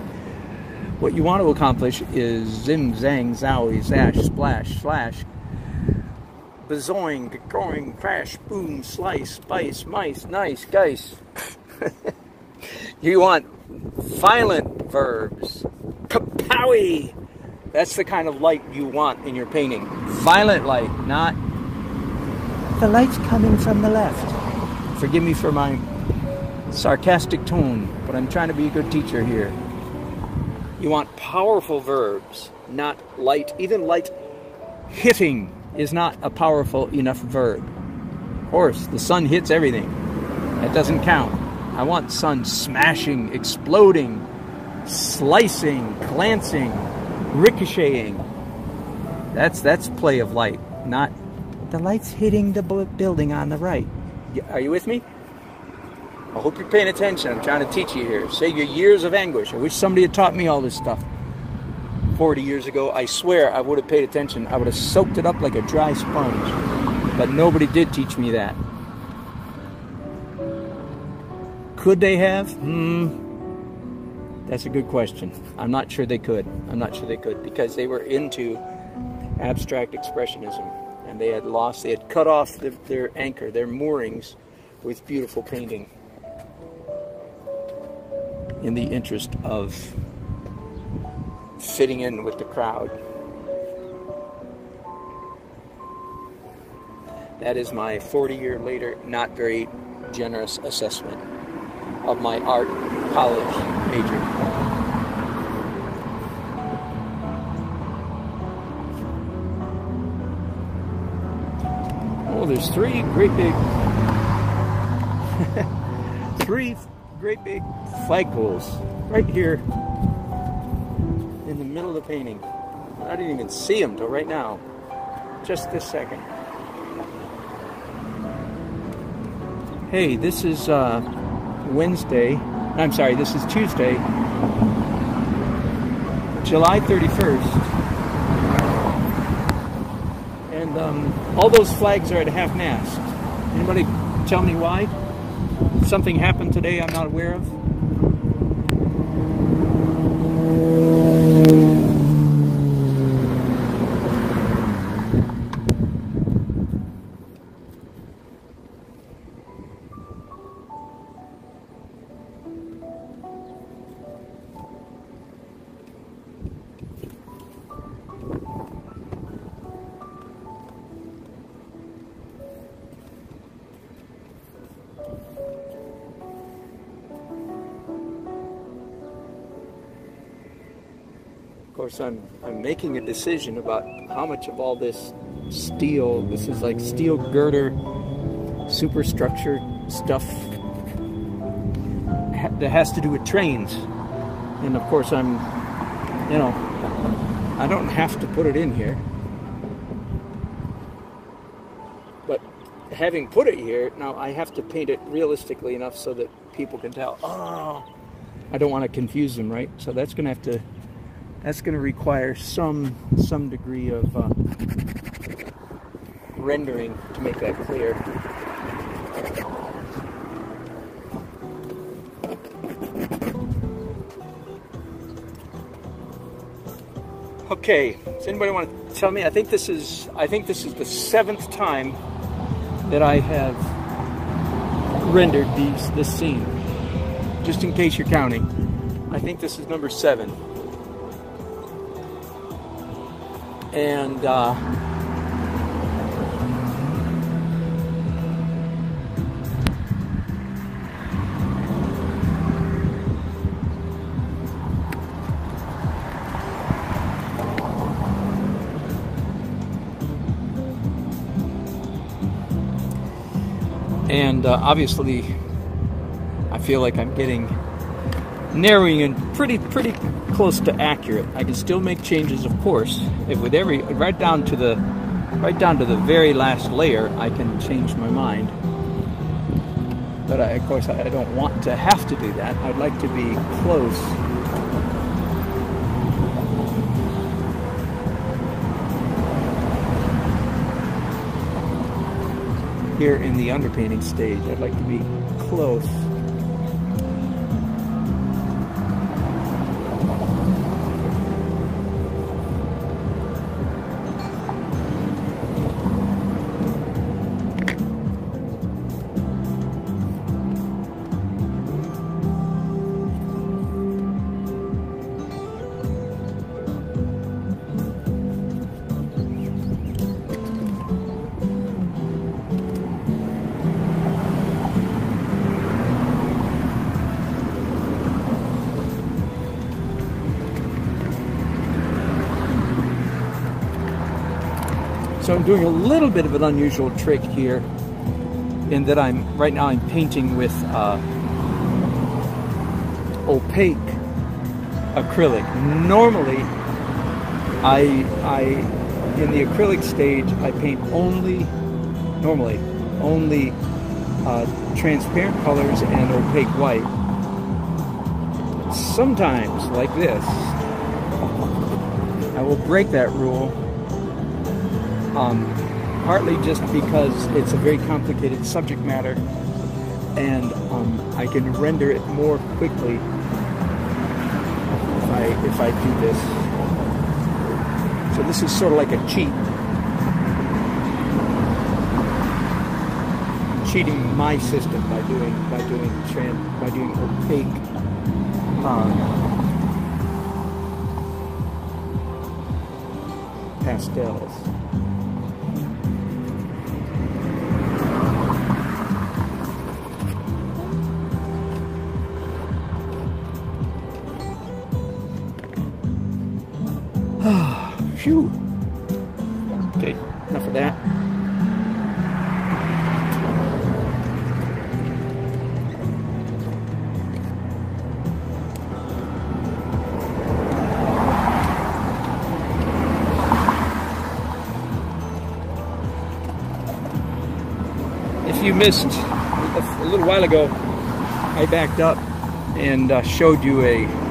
What you want to accomplish is zim, zang, zowie, zash, splash, slash, bazoing, going, crash, boom, slice, spice, mice, nice, geis. You want violent verbs, kapowie, That's the kind of light you want in your painting. Violet light, not the light's coming from the left. Forgive me for my sarcastic tone, but I'm trying to be a good teacher here. You want powerful verbs, not light. Even light hitting is not a powerful enough verb. Of course, the sun hits everything. That doesn't count. I want sun smashing, exploding, slicing, glancing, ricocheting. That's play of light, not the light's hitting the building on the right. Are you with me? I hope you're paying attention. I'm trying to teach you here. Save your years of anguish. I wish somebody had taught me all this stuff 40 years ago. I swear I would have paid attention. I would have soaked it up like a dry sponge. But nobody did teach me that. Could they have? That's a good question. I'm not sure they could. I'm not sure they could, because they were into abstract expressionism, and they had cut off their anchor, their moorings, with beautiful painting in the interest of fitting in with the crowd. That is my 40-year later, not very generous assessment of my art college major. Oh, there's three great big flagpoles right here in the middle of the painting. I didn't even see them till right now, just this second. Hey, this is Wednesday. I'm sorry, this is Tuesday, July 31st. And all those flags are at half mast. Anybody tell me why? Something happened today I'm not aware of? Of course, I'm making a decision about how much of all this steel, this is like steel girder, superstructure stuff that has to do with trains. And of course I don't have to put it in here. But having put it here, now I have to paint it realistically enough so that people can tell, oh, I don't want to confuse them, right? So that's going to require some degree of rendering to make that clear. Okay, does anybody want to tell me? I think this is the 7th time that I have rendered this scene. Just in case you're counting, I think this is number 7. And obviously I feel like I'm getting narrowing and pretty close to accurate. I can still make changes, of course. With right down to the very last layer, I can change my mind. But of course, I don't want to have to do that. I'd like to be close. Here in the underpainting stage, I'd like to be close. So I'm doing a little bit of an unusual trick here in that right now I'm painting with opaque acrylic. Normally, in the acrylic stage, I paint normally only transparent colors and opaque white. Sometimes, like this, I will break that rule, partly just because it's a very complicated subject matter, and I can render it more quickly if I do this. So this is sort of like a cheat. I'm cheating my system by doing opaque pastels. Phew. Okay, enough of that. If you missed a little while ago, I backed up and showed you a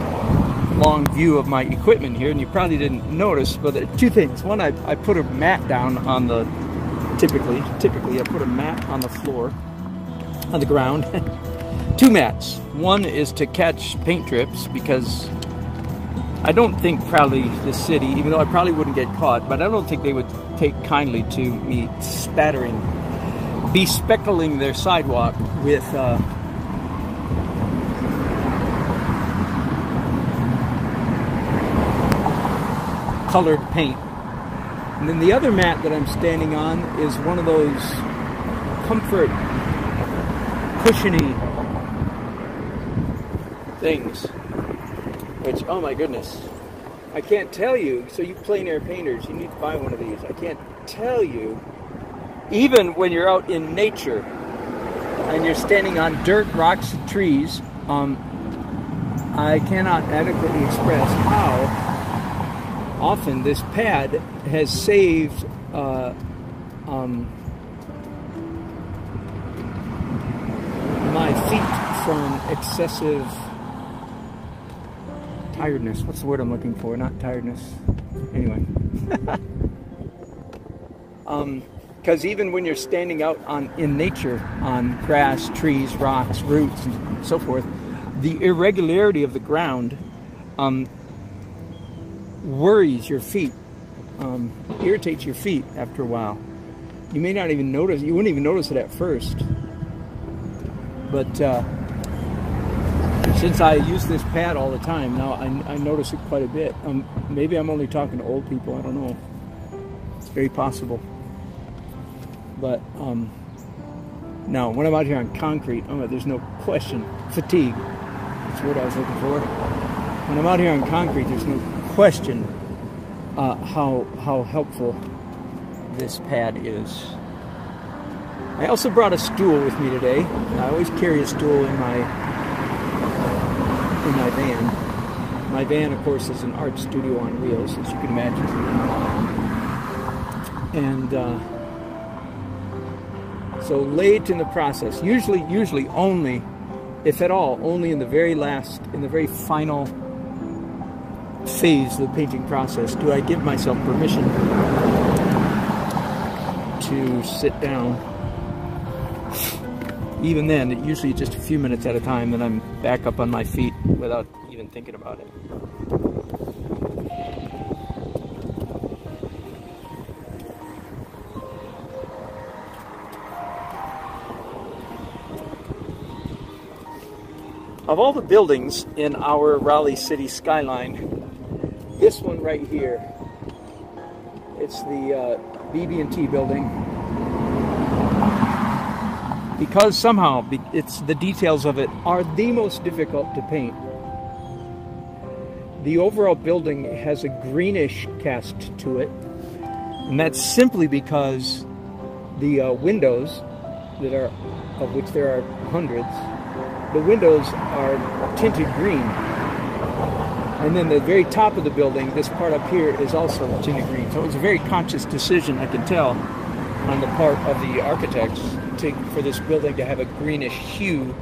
long view of my equipment here, and you probably didn't notice, but there are two things. One, I put a mat down on the, typically I put a mat on the floor, on the ground. Two mats. One is to catch paint drips, because I don't think probably the city, even though I probably wouldn't get caught, but I don't think they would take kindly to me bespeckling their sidewalk with colored paint. And then the other mat that I'm standing on is one of those comfort cushiony things, which, oh my goodness, I can't tell you. So you plein air painters, you need to buy one of these. I can't tell you, even when you're out in nature and you're standing on dirt, rocks, and trees, I cannot adequately express how often this pad has saved my feet from excessive tiredness. What's the word I'm looking for? Not tiredness. Anyway. Because even when you're standing out in nature, on grass, trees, rocks, roots, and so forth, the irregularity of the ground worries your feet, irritates your feet after a while. You may not even notice, you wouldn't even notice it at first. But since I use this pad all the time, now I notice it quite a bit. Maybe I'm only talking to old people, I don't know. It's very possible. But now, when I'm out here on concrete, there's no question, fatigue, that's what I was looking for. When I'm out here on concrete, there's no question how helpful this pad is. I also brought a stool with me today. I always carry a stool in my van. My van, of course, is an art studio on wheels, as you can imagine. And so late in the process, usually only, if at all, only in the very final phase of the painting process do I give myself permission to sit down. Even then, it usually just a few minutes at a time, then I'm back up on my feet without even thinking about it. Of all the buildings in our Raleigh city skyline, this one right here, it's the BB&T building. Because somehow it's the details of it are the most difficult to paint. The overall building has a greenish cast to it, And that's simply because the windows, that are, of which there are hundreds, the windows are tinted green. And then the very top of the building, this part up here, is also tinted green. So it was a very conscious decision, I can tell, on the part of the architects for this building to have a greenish hue.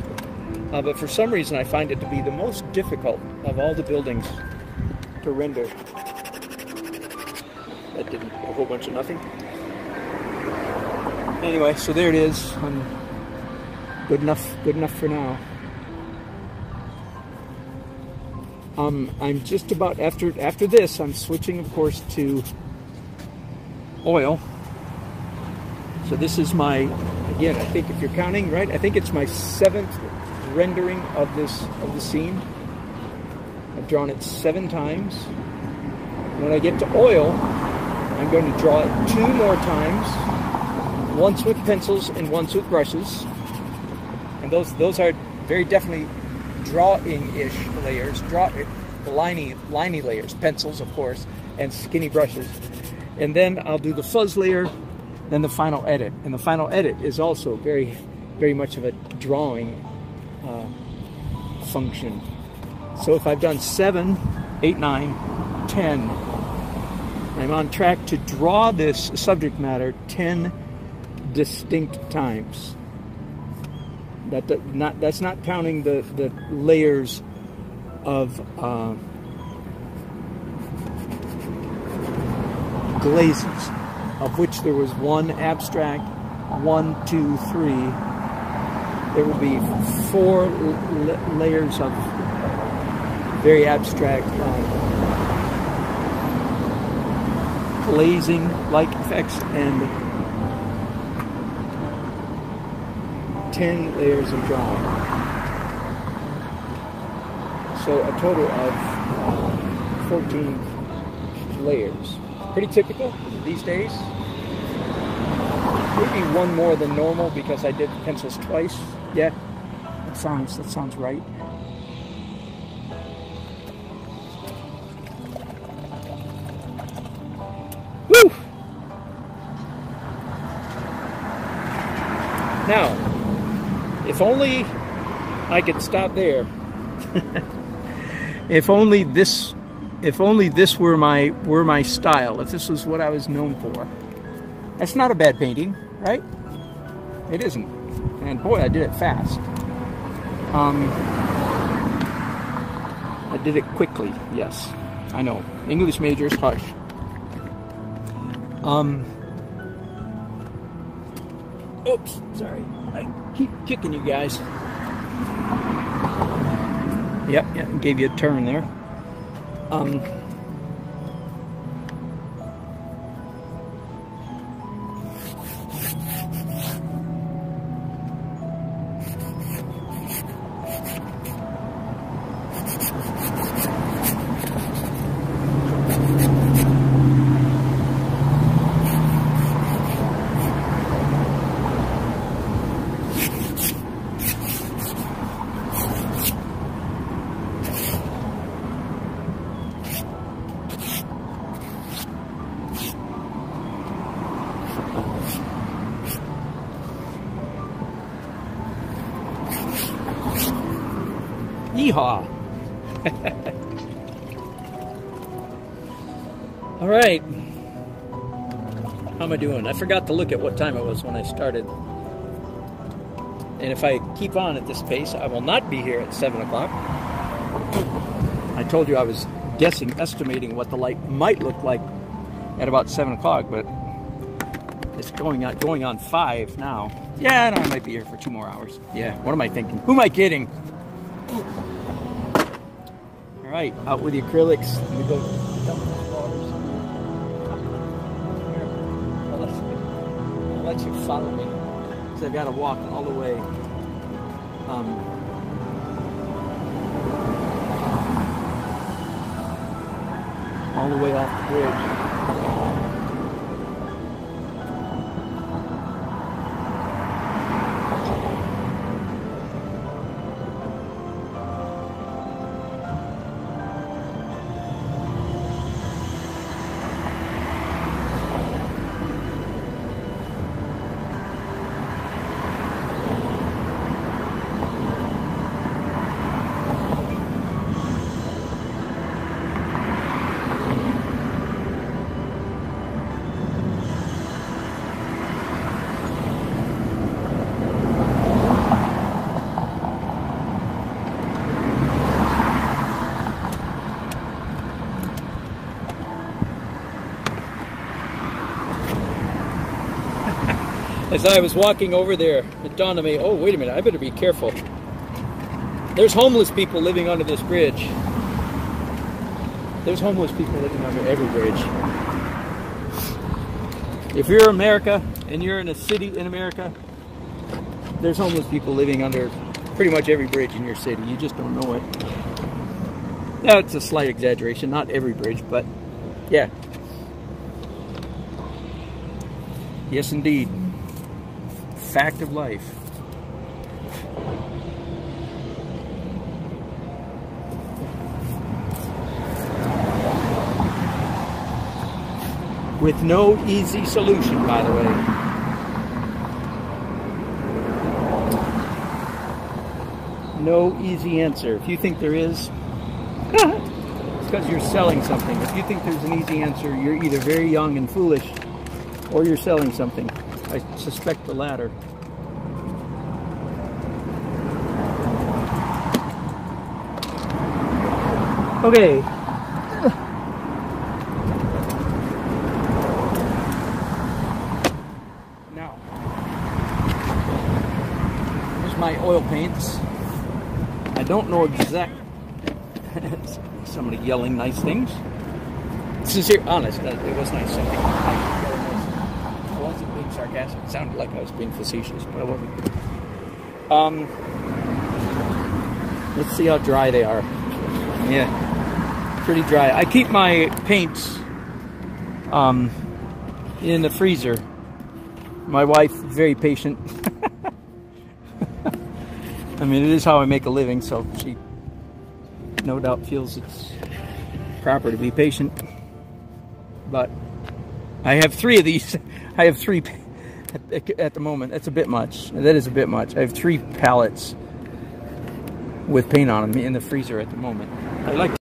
But for some reason, I find it to be the most difficult of all the buildings to render. That did a whole bunch of nothing. Anyway, so there it is. Good enough for now. I'm just about, after this, I'm switching, of course, to oil. So this is my, again, I think if you're counting, right, I think it's my 7th rendering of the scene. I've drawn it 7 times. When I get to oil, I'm going to draw it 2 more times, once with pencils and once with brushes. And those are very definitely drawing-ish layers, liney layers, pencils, of course, and skinny brushes. And then I'll do the fuzz layer, then the final edit. And the final edit is also very, very much of a drawing function. So if I've done 7, 8, 9, 10, I'm on track to draw this subject matter 10 distinct times. That's not counting the layers of glazes, of which there was 1 abstract, 1, 2, 3. There will be 4 layers of very abstract glazing-like effects and 10 layers of drawing. So a total of 14 layers. Pretty typical these days. Maybe 1 more than normal because I did pencils twice. Yeah, that sounds right. Woo! Now, if only I could stop there. If only this were my style. If this was what I was known for. That's not a bad painting, right? It isn't. And boy, I did it fast. I did it quickly. Yes, I know. English majors, hush. Oops, sorry. I keep kicking you guys. Yep, gave you a turn there. Yeehaw! All right. How am I doing? I forgot to look at what time it was when I started. And if I keep on at this pace, I will not be here at 7 o'clock. I told you I was estimating what the light might look like at about 7 o'clock, but it's going on 5 now. Yeah, no, I might be here for 2 more hours. Yeah, what am I thinking? Who am I kidding? All right, out with the acrylics. Let me go dump those waters. I'll let you follow me, because I've got to walk all the way. All the way off the bridge. As I was walking over there, it dawned on me, oh, wait a minute, I better be careful. There's homeless people living under this bridge. There's homeless people living under every bridge. If you're America and you're in a city in America, there's homeless people living under pretty much every bridge in your city. You just don't know it. That's a slight exaggeration, not every bridge, but yeah. Yes, indeed. Fact of life. With no easy solution, by the way. No easy answer. If you think there is, it's because you're selling something. If you think there's an easy answer, you're either very young and foolish, or you're selling something. I suspect the latter. Okay. Now, here's my oil paints. I don't know exact. Somebody yelling nice things. Sincere, honest, it was nice. Something. I wasn't being sarcastic. It sounded like I was being facetious, but I wasn't. Let's see how dry they are. Yeah, pretty dry. I keep my paints in the freezer. My wife, very patient. I mean, it is how I make a living, so she no doubt feels it's proper to be patient. But I have 3 of these. I have 3 at the moment. That's a bit much. That is a bit much. I have 3 pallets with paint on them in the freezer at the moment. I like